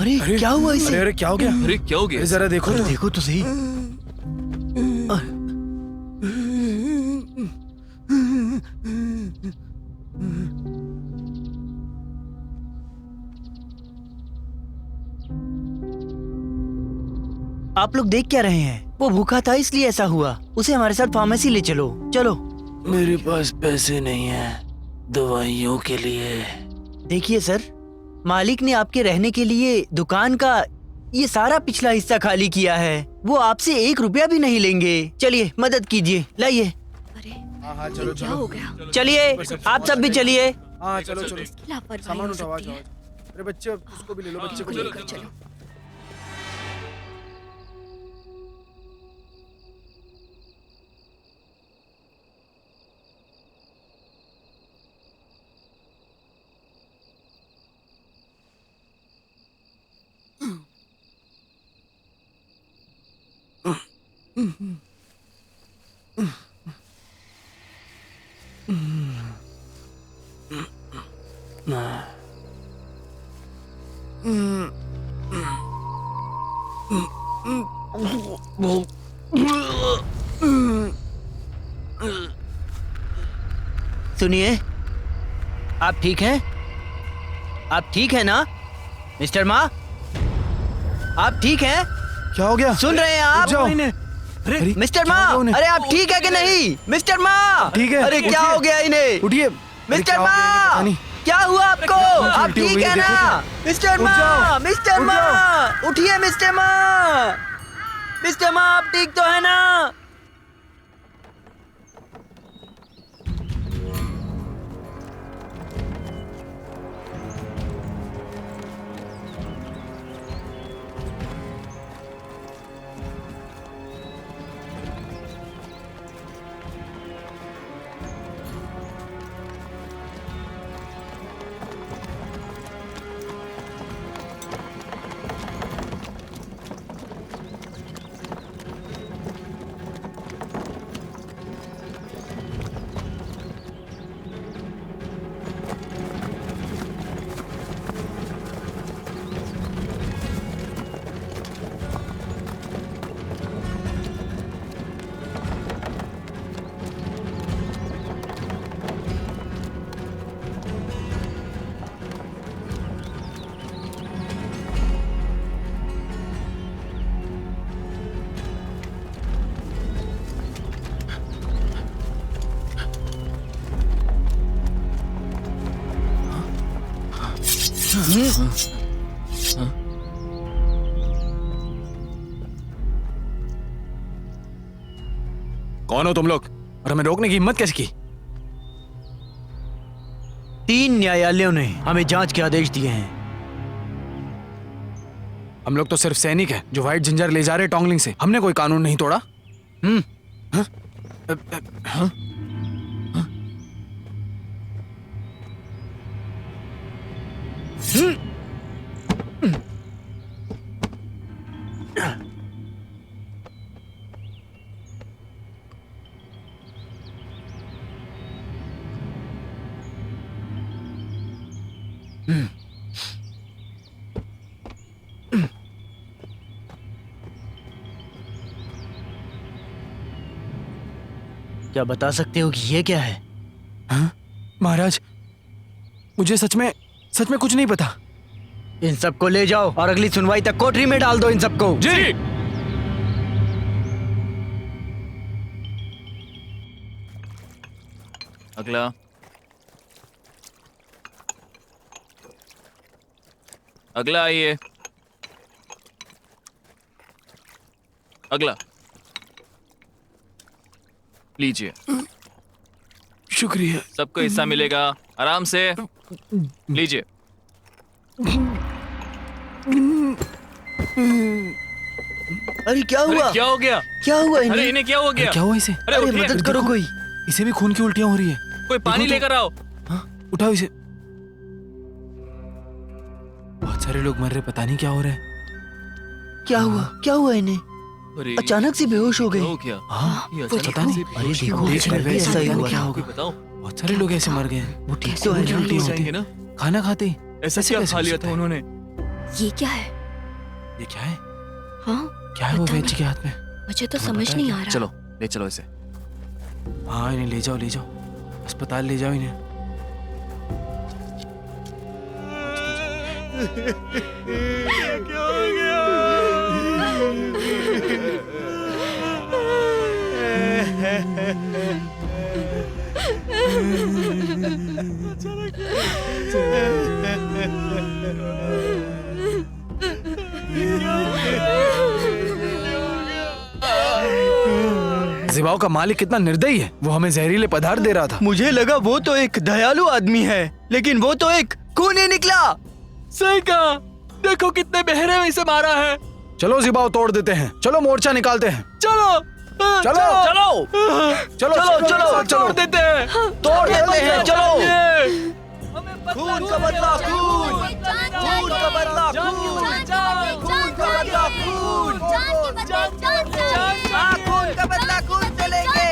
अरे क्या हुआ इसे? अरे क्या हो गया? अरे क्या हो गया? जरा देखो तो। देखो तो सही। आप लोग देख क्या रहे हैं? वो भूखा था इसलिए ऐसा हुआ। उसे हमारे साथ फार्मेसी ले चलो। चलो। मेरे पास पैसे नहीं है दवाइयों के लिए। देखिए सर, मालिक ने आपके रहने के लिए दुकान का ये सारा पिछला हिस्सा खाली किया है। वो आपसे 1 रुपया भी नहीं लेंगे। चलिए मदद कीजिए, लाइए। अरे हाँ ये क्या हो गया? चलिए आप सब भी चलिए। हाँ चलो चलो। लापरवाही हो सकती है। अरे बच्चे, उसको भी ले लो, बच्चे को लेकर चलो। सुनिए, आप ठीक हैं? आप ठीक हैं ना मिस्टर मा? आप ठीक हैं? क्या हो गया? सुन रहे हैं आप? जाओ। अरे, मिस्टर क्या हुआ मा, उन्हें? अरे आप ठीक है कि नहीं? मिस्टर मा, ठीक है, अरे क्या उठिए। हो गया इन्हें? उठिए। मिस्टर अरे, क्या हो गया इन्हें पता मा, नहीं। क्या हुआ आपको? आप उल्टी हो ठीक गई है है, ना? देखो मिस्टर उठ मा, जाओ, मिस्टर उठ मा, जाओ। उठिए मिस्टर मा, मिस्टर मा आप ठीक तो है ना? कौन हो तुम लोग और हमें रोकने की हिम्मत कैसे की? 3 न्यायालयों ने हमें जांच के आदेश दिए हैं। हम लोग तो सिर्फ सैनिक हैं जो व्हाइट जिंजर ले जा रहे टोंगलिंग से। हमने कोई कानून नहीं तोड़ा। हाँ? हाँ? क्या बता सकते हो कि ये क्या है? हाँ? महाराज, मुझे सच में कुछ नहीं पता। इन सबको ले जाओ और अगली सुनवाई तक कोठरी में डाल दो इन सबको। जी। अगला। अगला आइए। अगला लीजिए। शुक्रिया। सबको हिस्सा मिलेगा, आराम से लीजिए। अरे क्या अरे हुआ? क्या हो गया? क्या हुआ अरे इन्हें? इन्हें क्या हो गया? क्या हुआ इसे? अरे अरे उठिए, मदद करो कोई। इसे भी खून की उल्टियां हो रही है। कोई पानी देखो तो। लेकर आओ। हाँ? उठाओ इसे। बहुत सारे लोग मर रहे, पता नहीं क्या हो रहा है। क्या हुआ? क्या हुआ इन्हें? अरे अचानक से बेहोश हो क्या गए। हो गया? हाँ, ये पता अचानक नहीं। से अरे बेहोश देखो, क्यों हो देख गए? रहे हैं, ऐसा ही हुआ। क्या कोई बताओ। बहुत सारे लोग ऐसे मर गए हैं। वो ठीक तो है उल्टी ना? उल्टी जाएंगे ना? खाना खाते ही। ऐसा ऐसे क्या कैसे खा हो लिया सकता था है? उन्होंने? ये क्या है? ये क्या है? हाँ, क्या है वो पता वैद जी के हाथ में? मुझे तो तुम्हें समझ पता है नहीं क्या? आ रहा। चलो ले चलो इसे। हाँ, इन्हें ले जाओ अस्पताल ले जाओ इन्हें। जिबाओ का मालिक कितना निर्दयी है। वो हमें जहरीले पदार्थ दे रहा था। मुझे लगा वो तो एक दयालु आदमी है, लेकिन वो तो एक खूनी निकला। सही कहा। देखो कितने बहरे में इसे मारा है। चलो जिबाओ तोड़ देते हैं। चलो मोर्चा निकालते हैं। चलो चलो चलो चलो तोड़ देते हैं। तोड़ देते हैं, चलो। ये। खून का बदला खून, खून का बदला खून, खून का बदला खून, हाँ, खून का बदला खून से लेंगे।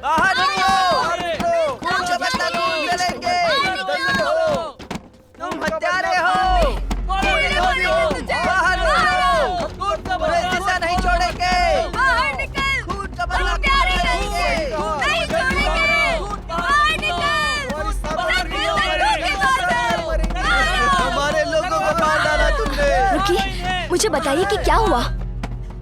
बाहर निकलो, खून का बदला खून से लेंगे। तुम हत्यारे हो, बाहर निकलो, तुम्हें जिंदा नहीं छोड़ेंगे। खून का बदला खून से लेंगे। हमारे लोगों को मार डाला तुमने। मुझे बताइए कि क्या हुआ,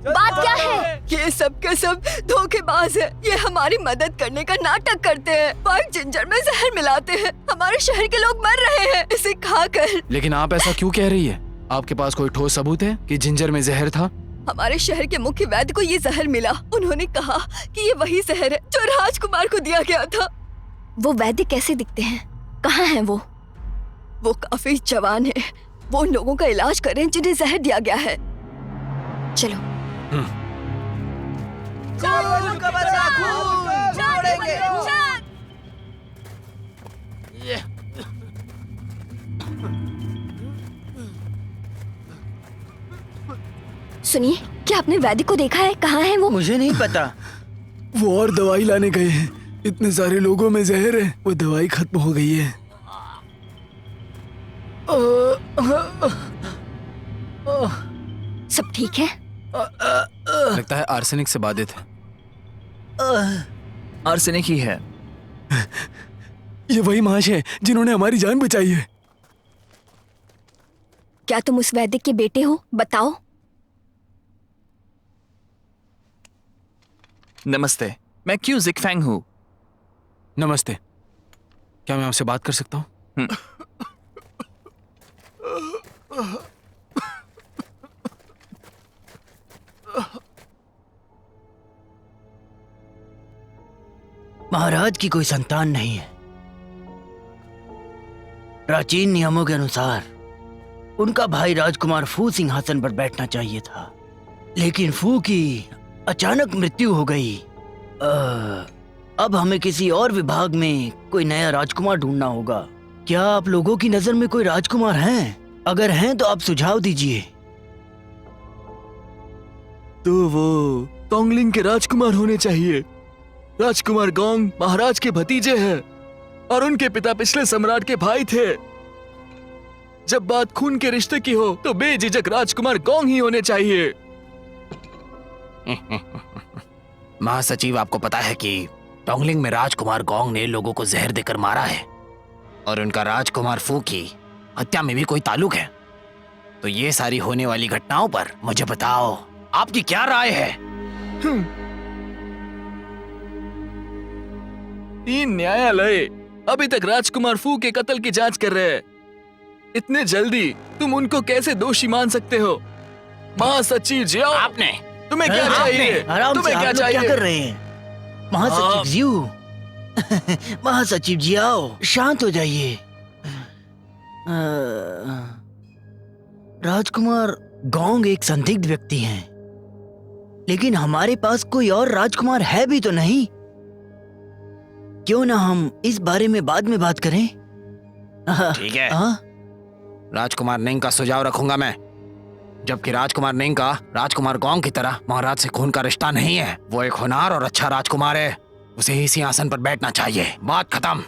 बात क्या है? ये सब के सब धोखेबाज है। ये हमारी मदद करने का नाटक करते हैं। व्हाइट जिंजर में जहर मिलाते हैं। हमारे शहर के लोग मर रहे हैं इसे खाकर। लेकिन आप ऐसा क्यों कह रही है? आपके पास कोई ठोस सबूत है कि जिंजर में जहर था? हमारे शहर के मुख्य वैद्य को ये जहर मिला। उन्होंने कहा कि ये वही जहर है जो राजकुमार को दिया गया था। वो वैद्य कैसे दिखते हैं? कहाँ हैं वो? वो काफी जवान है। वो उन लोगों का इलाज कर रहे हैं जिन्हें जहर दिया गया है। चलो। सुनिए, क्या आपने वैद्य को देखा है? कहाँ है वो? मुझे नहीं पता। वो और दवाई लाने गए हैं। इतने सारे लोगों में जहर है, वो दवाई खत्म हो गई है। सब ठीक है? लगता है आर्सेनिक से बाधित है। आर्सेनिक ही है। ये वही महाशय है जिन्होंने हमारी जान बचाई है। क्या तुम उस वैद्य के बेटे हो? बताओ। नमस्ते, मैं क्यू जिकफैंग हूँ। नमस्ते, क्या मैं आपसे बात कर सकता हूँ? महाराज की कोई संतान नहीं है। प्राचीन नियमों के अनुसार उनका भाई राजकुमार फू सिंहासन पर बैठना चाहिए था, लेकिन फू की अचानक मृत्यु हो गई। अब हमें किसी और विभाग में कोई नया राजकुमार ढूंढना होगा। क्या आप लोगों की नजर में कोई राजकुमार हैं? अगर हैं तो आप सुझाव दीजिए। तो वो तोंगलिंग के राजकुमार होने चाहिए। राजकुमार गोंग महाराज के भतीजे हैं और उनके पिता पिछले सम्राट के भाई थे। जब बात खून के रिश्ते की हो तो बेझिझक राजकुमार गोंग ही होने चाहिए। महासचिव, आपको पता है कि टोंगलिंग में राजकुमार गोंग ने लोगों को जहर देकर मारा है और उनका राजकुमार फू की हत्या में भी कोई ताल्लुक है। तो ये सारी होने वाली घटनाओं पर मुझे बताओ, आपकी क्या राय है? तीन न्यायालय अभी तक राजकुमार फू के कत्ल की जांच कर रहे हैं। इतने जल्दी तुम उनको कैसे दोषी मान सकते हो? महासचिव जी, आपने तुम्हें क्या चाहिए? आराम से, तुम्हें आप क्या लोग क्या चाहिए? कर रहे हैं? महासचिव जी, महासचिव जी आओ, शांत हो जाइए। राजकुमार गोंग एक संदिग्ध व्यक्ति हैं, लेकिन हमारे पास कोई और राजकुमार है भी तो नहीं। क्यों ना हम इस बारे में बाद में बात करें? ठीक है। हाँ? राजकुमार निंग का सुझाव रखूंगा मैं, जबकि राजकुमार निंग का राजकुमार गोंग की तरह महाराज से खून का रिश्ता नहीं है। वो एक होनहार और अच्छा राजकुमार है, उसे ही सिंहासन पर बैठना चाहिए। बात खत्म।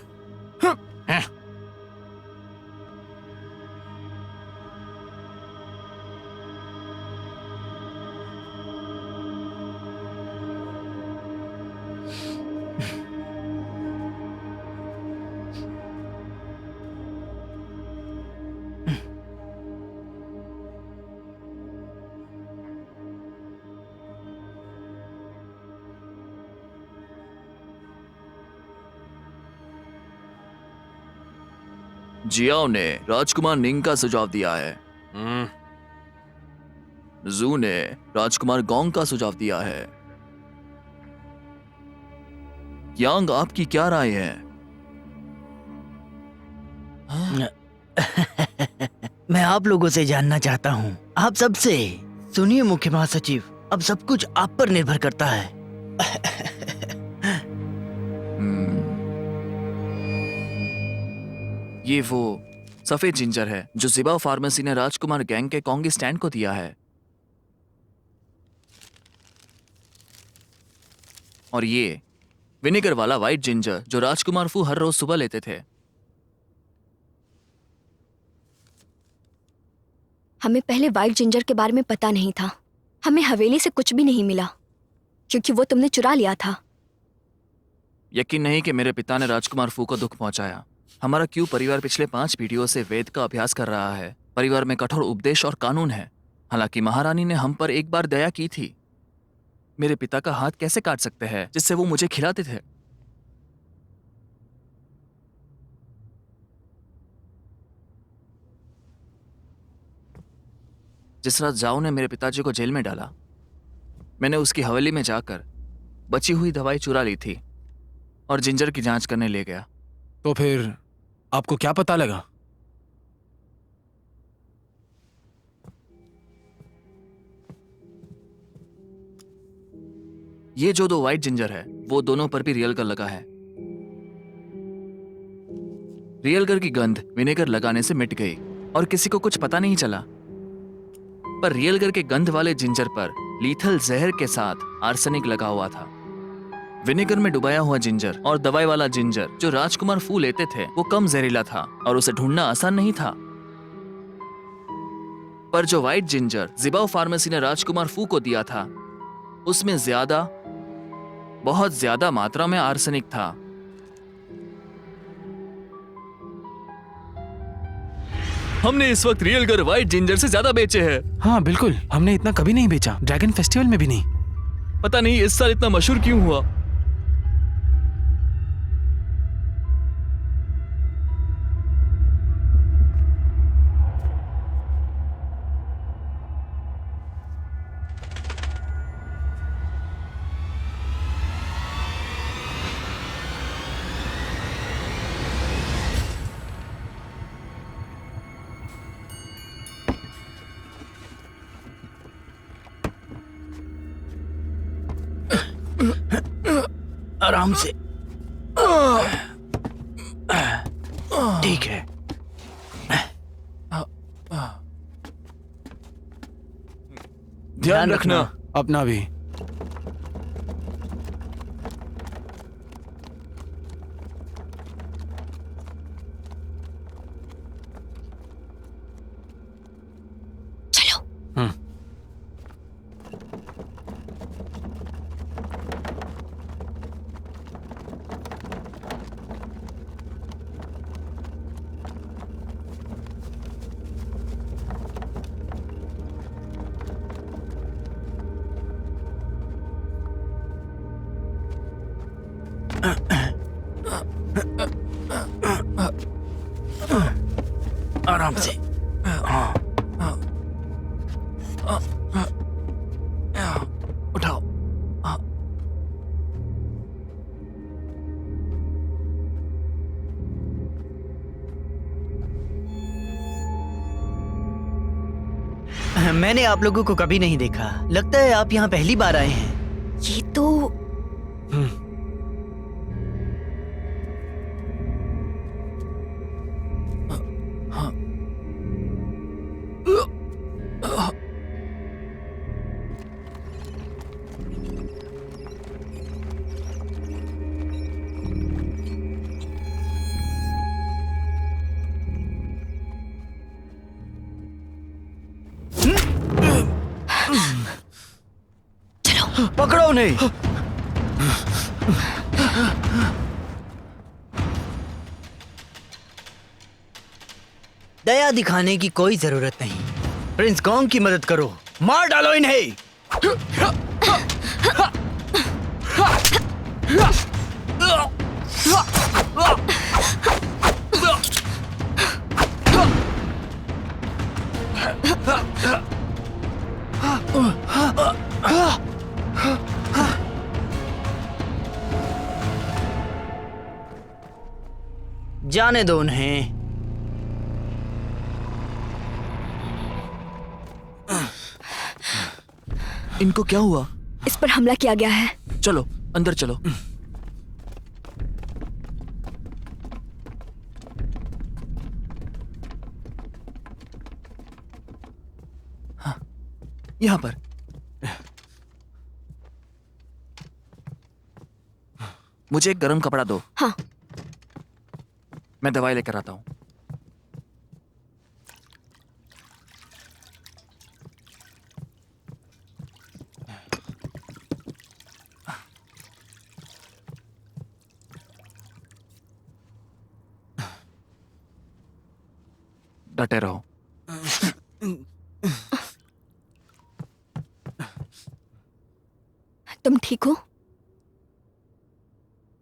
जियाओ ने राजकुमार निंग का सुझाव दिया है। जू ने राजकुमार गोंग का सुझाव दिया है। यांग, आपकी क्या राय है? मैं आप लोगों से जानना चाहता हूँ, आप सबसे। सुनिए मुख्य महासचिव, अब सब कुछ आप पर निर्भर करता है। ये वो सफेद जिंजर है जो जिबा फार्मेसी ने राजकुमार गैंग के कोंगी स्टैंड को दिया है, और ये विनेगर वाला व्हाइट जिंजर जो राजकुमार फू हर रोज सुबह लेते थे। हमें पहले व्हाइट जिंजर के बारे में पता नहीं था। हमें हवेली से कुछ भी नहीं मिला क्योंकि वो तुमने चुरा लिया था। यकीन नहीं कि मेरे पिता ने राजकुमार फू को दुख पहुंचाया। हमारा क्यू परिवार पिछले 5 पीढ़ियों से वेद का अभ्यास कर रहा है। परिवार में कठोर उपदेश और कानून है। हालांकि महारानी ने हम पर एक बार दया की थी। मेरे पिता का हाथ कैसे काट सकते हैं जिससे वो मुझे खिलाते थे? जिस रात जाओ ने मेरे पिताजी को जेल में डाला, मैंने उसकी हवेली में जाकर बची हुई दवाई चुरा ली थी और जिंजर की जांच करने ले गया। तो फिर आपको क्या पता लगा? ये जो 2 वाइट जिंजर है वो दोनों पर भी रियलगर लगा है। रियलगर की गंध विनेगर लगाने से मिट गई और किसी को कुछ पता नहीं चला। पर रियलगर के गंध वाले जिंजर पर लीथल जहर के साथ आर्सेनिक लगा हुआ था। विनेगर में डुबाया हुआ जिंजर और दवाई वाला जिंजर जो राजकुमार फू लेते थे वो कम जहरीला था और उसे ढूंढना आसान नहीं था। पर जो व्हाइट जिंजर जिबाओ फार्मेसी ने राजकुमार फू को दिया था उसमें बहुत ज्यादा मात्रा में आर्सेनिक था। हमने इस वक्त रियलगर व्हाइट जिंजर से ज्यादा बेचे हैं। हाँ बिल्कुल, हमने इतना कभी नहीं बेचा, ड्रैगन फेस्टिवल में भी नहीं। पता नहीं इस साल इतना मशहूर क्यों हुआ। आराम से। ठीक है। ध्यान रखना। अपना भी। चलो। आराम से। हाँ। उठाओ। मैंने आप लोगों को कभी नहीं देखा। लगता है आप यहाँ पहली बार आए हैं। ये तो पकड़ो उन्हें। दया दिखाने की कोई जरूरत नहीं। प्रिंस गॉन्ग की मदद करो, मार डालो इन्हें। जाने दो उन्हें। इनको क्या हुआ? इस पर हमला किया गया है। चलो अंदर चलो। हाँ, यहाँ पर। मुझे एक गरम कपड़ा दो। हाँ। मैं दवाई लेकर आता हूँ। डटे रहो। तुम ठीक हो?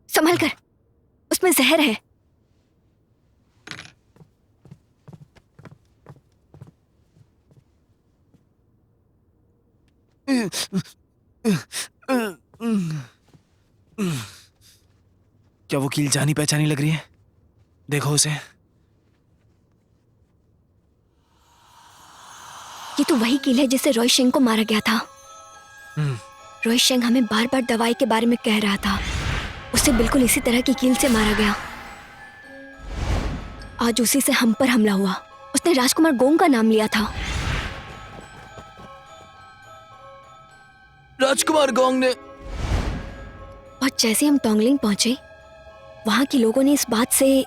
संभल कर, उसमें जहर है। क्या वो कील जानी पहचानी लग रही है? देखो उसे। ये तो वही कील है जिससे रॉय शेंग को मारा गया था। रॉय शेंग हमें बार बार दवाई के बारे में कह रहा था। उसे बिल्कुल इसी तरह की कील से मारा गया। आज उसी से हम पर हमला हुआ। उसने राजकुमार गोंग का नाम लिया था। राजकुमार गोंग ने और जैसे हम टोंगलिंग पहुंचे, वहां के लोगों ने इस बात से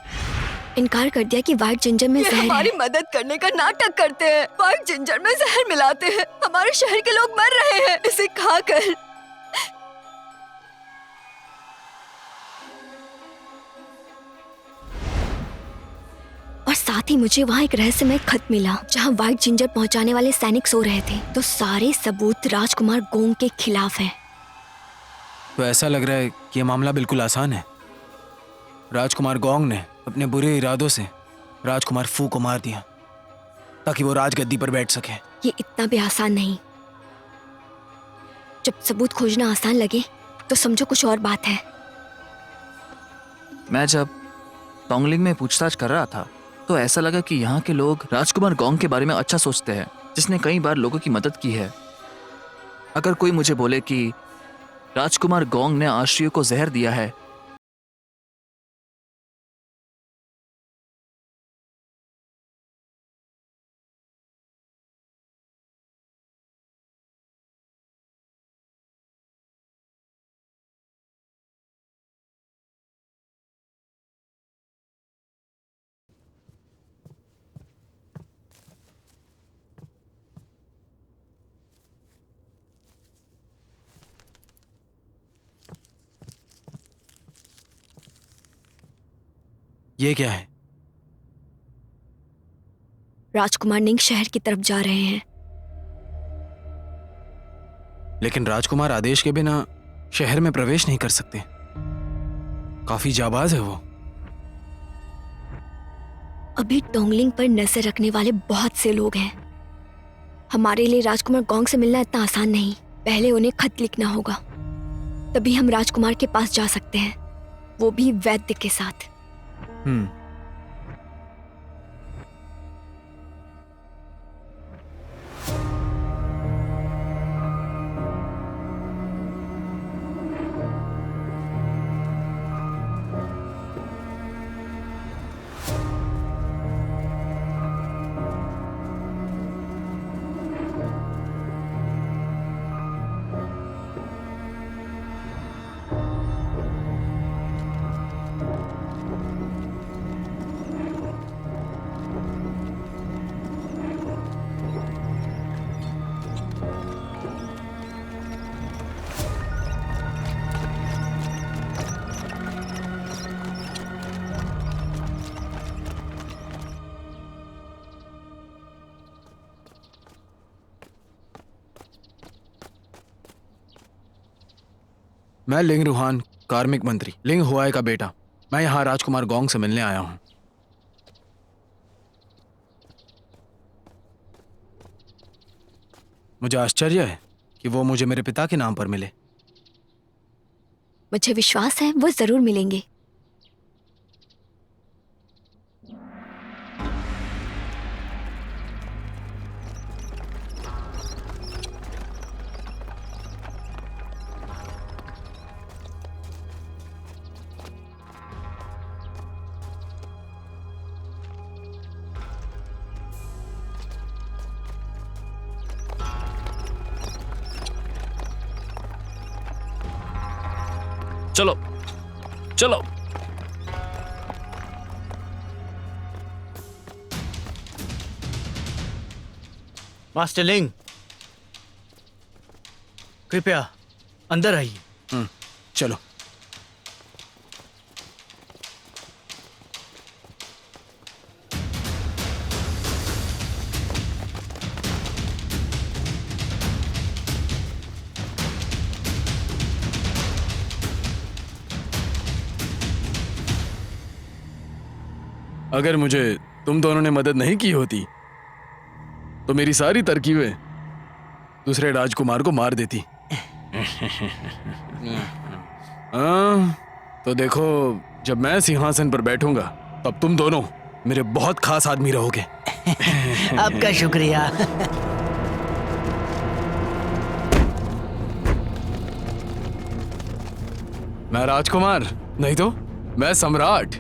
इनकार कर दिया कि व्हाइट जिंजर में ये जहर हमारी है। मदद करने का नाटक करते हैं। व्हाइट जिंजर में जहर मिलाते हैं। हमारे शहर के लोग मर रहे हैं इसे खाकर। और साथ ही मुझे वहाँ एक रहस्यमय खत मिला जहाँ व्हाइट जिंजर पहुंचाने वाले सैनिक सो रहे थे। तो सारे सबूत राजकुमार गोंग के खिलाफ हैं। तो ऐसा लग रहा है कि यह मामला बिल्कुल आसान है। राजकुमार गोंग ने अपने बुरे इरादों से राजकुमार फू को मार दिया ताकि वो राजगद्दी पर बैठ सके। ये इतना भी आसान नहीं। जब सबूत खोजना आसान लगे तो समझो कुछ और बात है। मैं जब टोंगलिंग में पूछताछ कर रहा था तो ऐसा लगा कि यहाँ के लोग राजकुमार गोंग के बारे में अच्छा सोचते हैं, जिसने कई बार लोगों की मदद की है। अगर कोई मुझे बोले कि राजकुमार गोंग ने आश्रियों को जहर दिया है, ये क्या है? राजकुमार निंग शहर की तरफ जा रहे हैं। लेकिन राजकुमार आदेश के बिना शहर में प्रवेश नहीं कर सकते। काफी जाबाज है वो। अभी टोंगलिंग पर नजर रखने वाले बहुत से लोग हैं। हमारे लिए राजकुमार गोंग से मिलना इतना आसान नहीं। पहले उन्हें खत लिखना होगा, तभी हम राजकुमार के पास जा सकते हैं, वो भी वैद्य के साथ। मैं लिंग रूहान, कार्मिक मंत्री लिंग हुआई का बेटा। मैं यहाँ राजकुमार गोंग से मिलने आया हूँ। मुझे आश्चर्य है कि वो मुझे मेरे पिता के नाम पर मिले। मुझे विश्वास है वो जरूर मिलेंगे। चलो चलो। मास्टर लिंग, कृपया अंदर आइए। चलो। अगर मुझे तुम दोनों ने मदद नहीं की होती तो मेरी सारी तरकीबें दूसरे राजकुमार को मार देती। हाँ, तो देखो, जब मैं सिंहासन पर बैठूंगा तब तुम दोनों मेरे बहुत खास आदमी रहोगे। आपका शुक्रिया। मैं राजकुमार नहीं तो मैं सम्राट।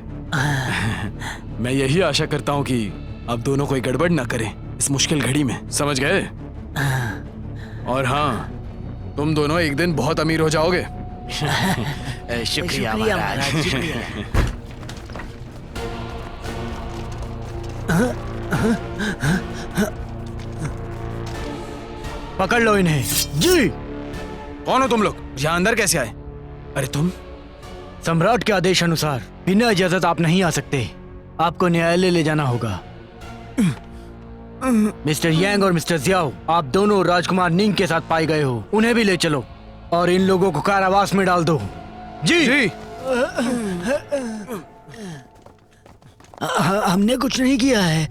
मैं यही आशा करता हूं कि आप दोनों कोई गड़बड़ ना करें इस मुश्किल घड़ी में, समझ गए? और हाँ, तुम दोनों एक दिन बहुत अमीर हो जाओगे। शुक्रिया महाराज, शुक्रिया। पकड़ लो इन्हें। जी। कौन हो तुम लोग? यहाँ अंदर कैसे आए? अरे तुम? सम्राट के आदेश अनुसार बिना इजाजत आप नहीं आ सकते। आपको न्यायालय ले जाना होगा। मिस्टर यांग और मिस्टर जियाओ, आप दोनों राजकुमार निंग के साथ पाए गए हो। उन्हें भी ले चलो और इन लोगों को कारावास में डाल दो। जी। हमने कुछ नहीं किया है।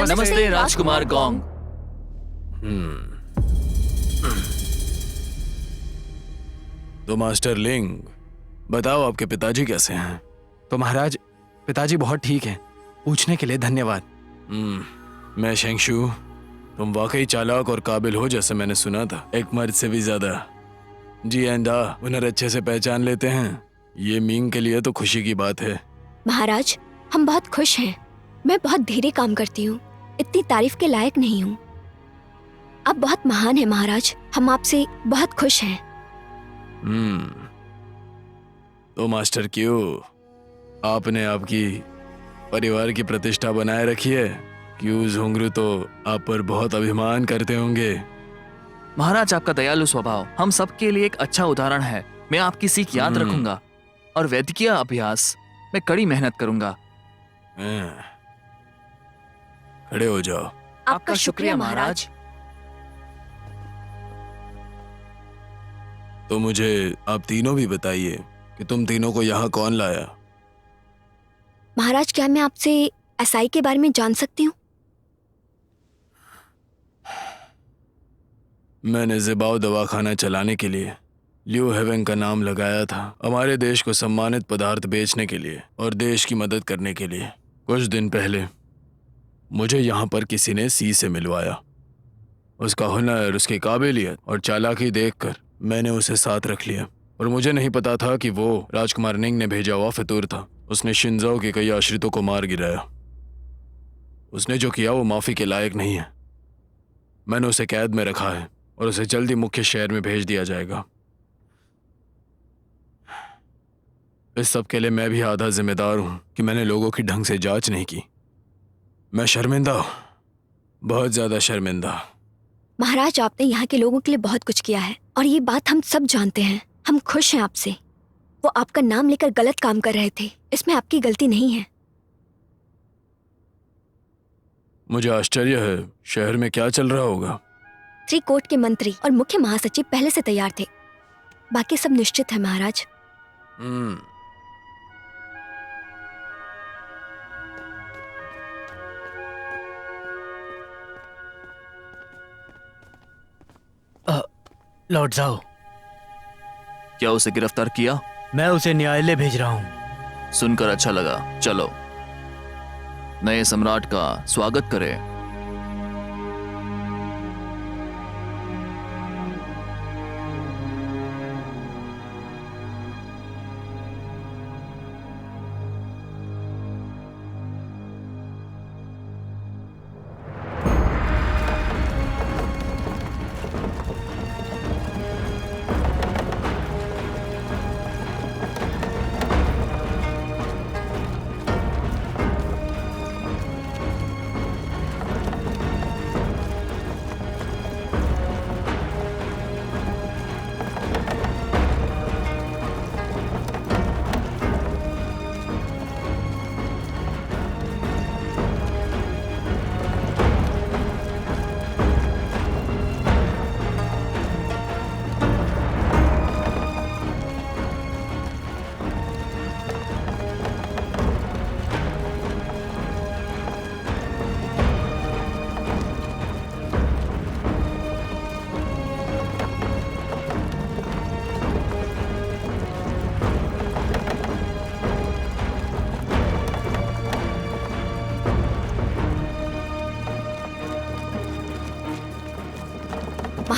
नमस्ते राजकुमार गोंग। तो मास्टर लिंग, बताओ आपके पिताजी कैसे हैं? तो महाराज, पिताजी बहुत ठीक हैं। पूछने के लिए धन्यवाद। मैं शेंगशु, तुम वाकई चालाक और काबिल हो जैसे मैंने सुना था, एक मर्द से भी ज्यादा। जी एंडा उन्हें अच्छे से पहचान लेते हैं। ये मिंग के लिए तो खुशी की बात है। महाराज, हम बहुत खुश हैं। मैं बहुत धीरे काम करती हूँ, इतनी तारीफ के लायक नहीं हूँ। आप बहुत महान हैं महाराज, हम आपसे बहुत खुश हैं। तो मास्टर क्यों, आपने आपकी परिवार की प्रतिष्ठा बनाए रखी है। क्यों झोंगरू तो आप पर बहुत अभिमान करते होंगे। महाराज, आपका दयालु स्वभाव हम सबके लिए एक अच्छा उदाहरण है। मैं आपकी सीख याद रखूंगा और वैद्यकीय अभ्यास में कड़ी मेहनत करूंगा। खड़े हो जाओ। आपका शुक्रिया महाराज। तो मुझे आप तीनों भी बताइए कि तुम तीनों को यहाँ कौन लाया? महाराज, क्या मैं आपसे एसआई के बारे में जान सकती हूँ? मैंने जिबाओ दवाखाना चलाने के लिए लियो हेवेंग का नाम लगाया था, हमारे देश को सम्मानित पदार्थ बेचने के लिए और देश की मदद करने के लिए। कुछ दिन पहले मुझे यहाँ पर किसी ने सी से मिलवाया। उसका हुनर, उसकी काबिलियत और चालाकी देखकर मैंने उसे साथ रख लिया। और मुझे नहीं पता था कि वो राजकुमार निंग ने भेजा हुआ फितूर था। उसने शिनजाओ के कई आश्रितों को मार गिराया। उसने जो किया वो माफ़ी के लायक नहीं है। मैंने उसे कैद में रखा है और उसे जल्दी मुख्य शहर में भेज दिया जाएगा। इस सब के लिए मैं भी आधा जिम्मेदार हूँ कि मैंने लोगों की ढंग से जांच नहीं की। मैं शर्मिंदा हूँ, बहुत ज़्यादा शर्मिंदा। महाराज, आपने यहाँ के लोगों के लिए बहुत कुछ किया है और ये बात हम सब जानते हैं। हम खुश हैं आपसे। वो आपका नाम लेकर गलत काम कर रहे थे, इसमें आपकी गलती नहीं है। मुझे आश्चर्य है, शहर में क्या चल रहा होगा। त्रिकोट के मंत्री और मुख्य महासचिव पहले से तैयार थे, बाकी सब निश्चित है महाराज। लौट जाओ। क्या उसे गिरफ्तार किया? मैं उसे न्यायालय भेज रहा हूँ। सुनकर अच्छा लगा। चलो नए सम्राट का स्वागत करें।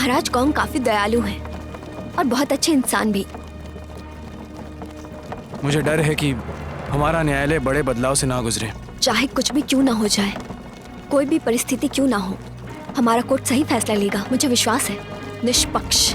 महाराज गौंग काफी दयालु हैं और बहुत अच्छे इंसान भी। मुझे डर है कि हमारा न्यायालय बड़े बदलाव से ना गुजरे। चाहे कुछ भी क्यों ना हो जाए, कोई भी परिस्थिति क्यों ना हो, हमारा कोर्ट सही फैसला लेगा, मुझे विश्वास है। निष्पक्ष।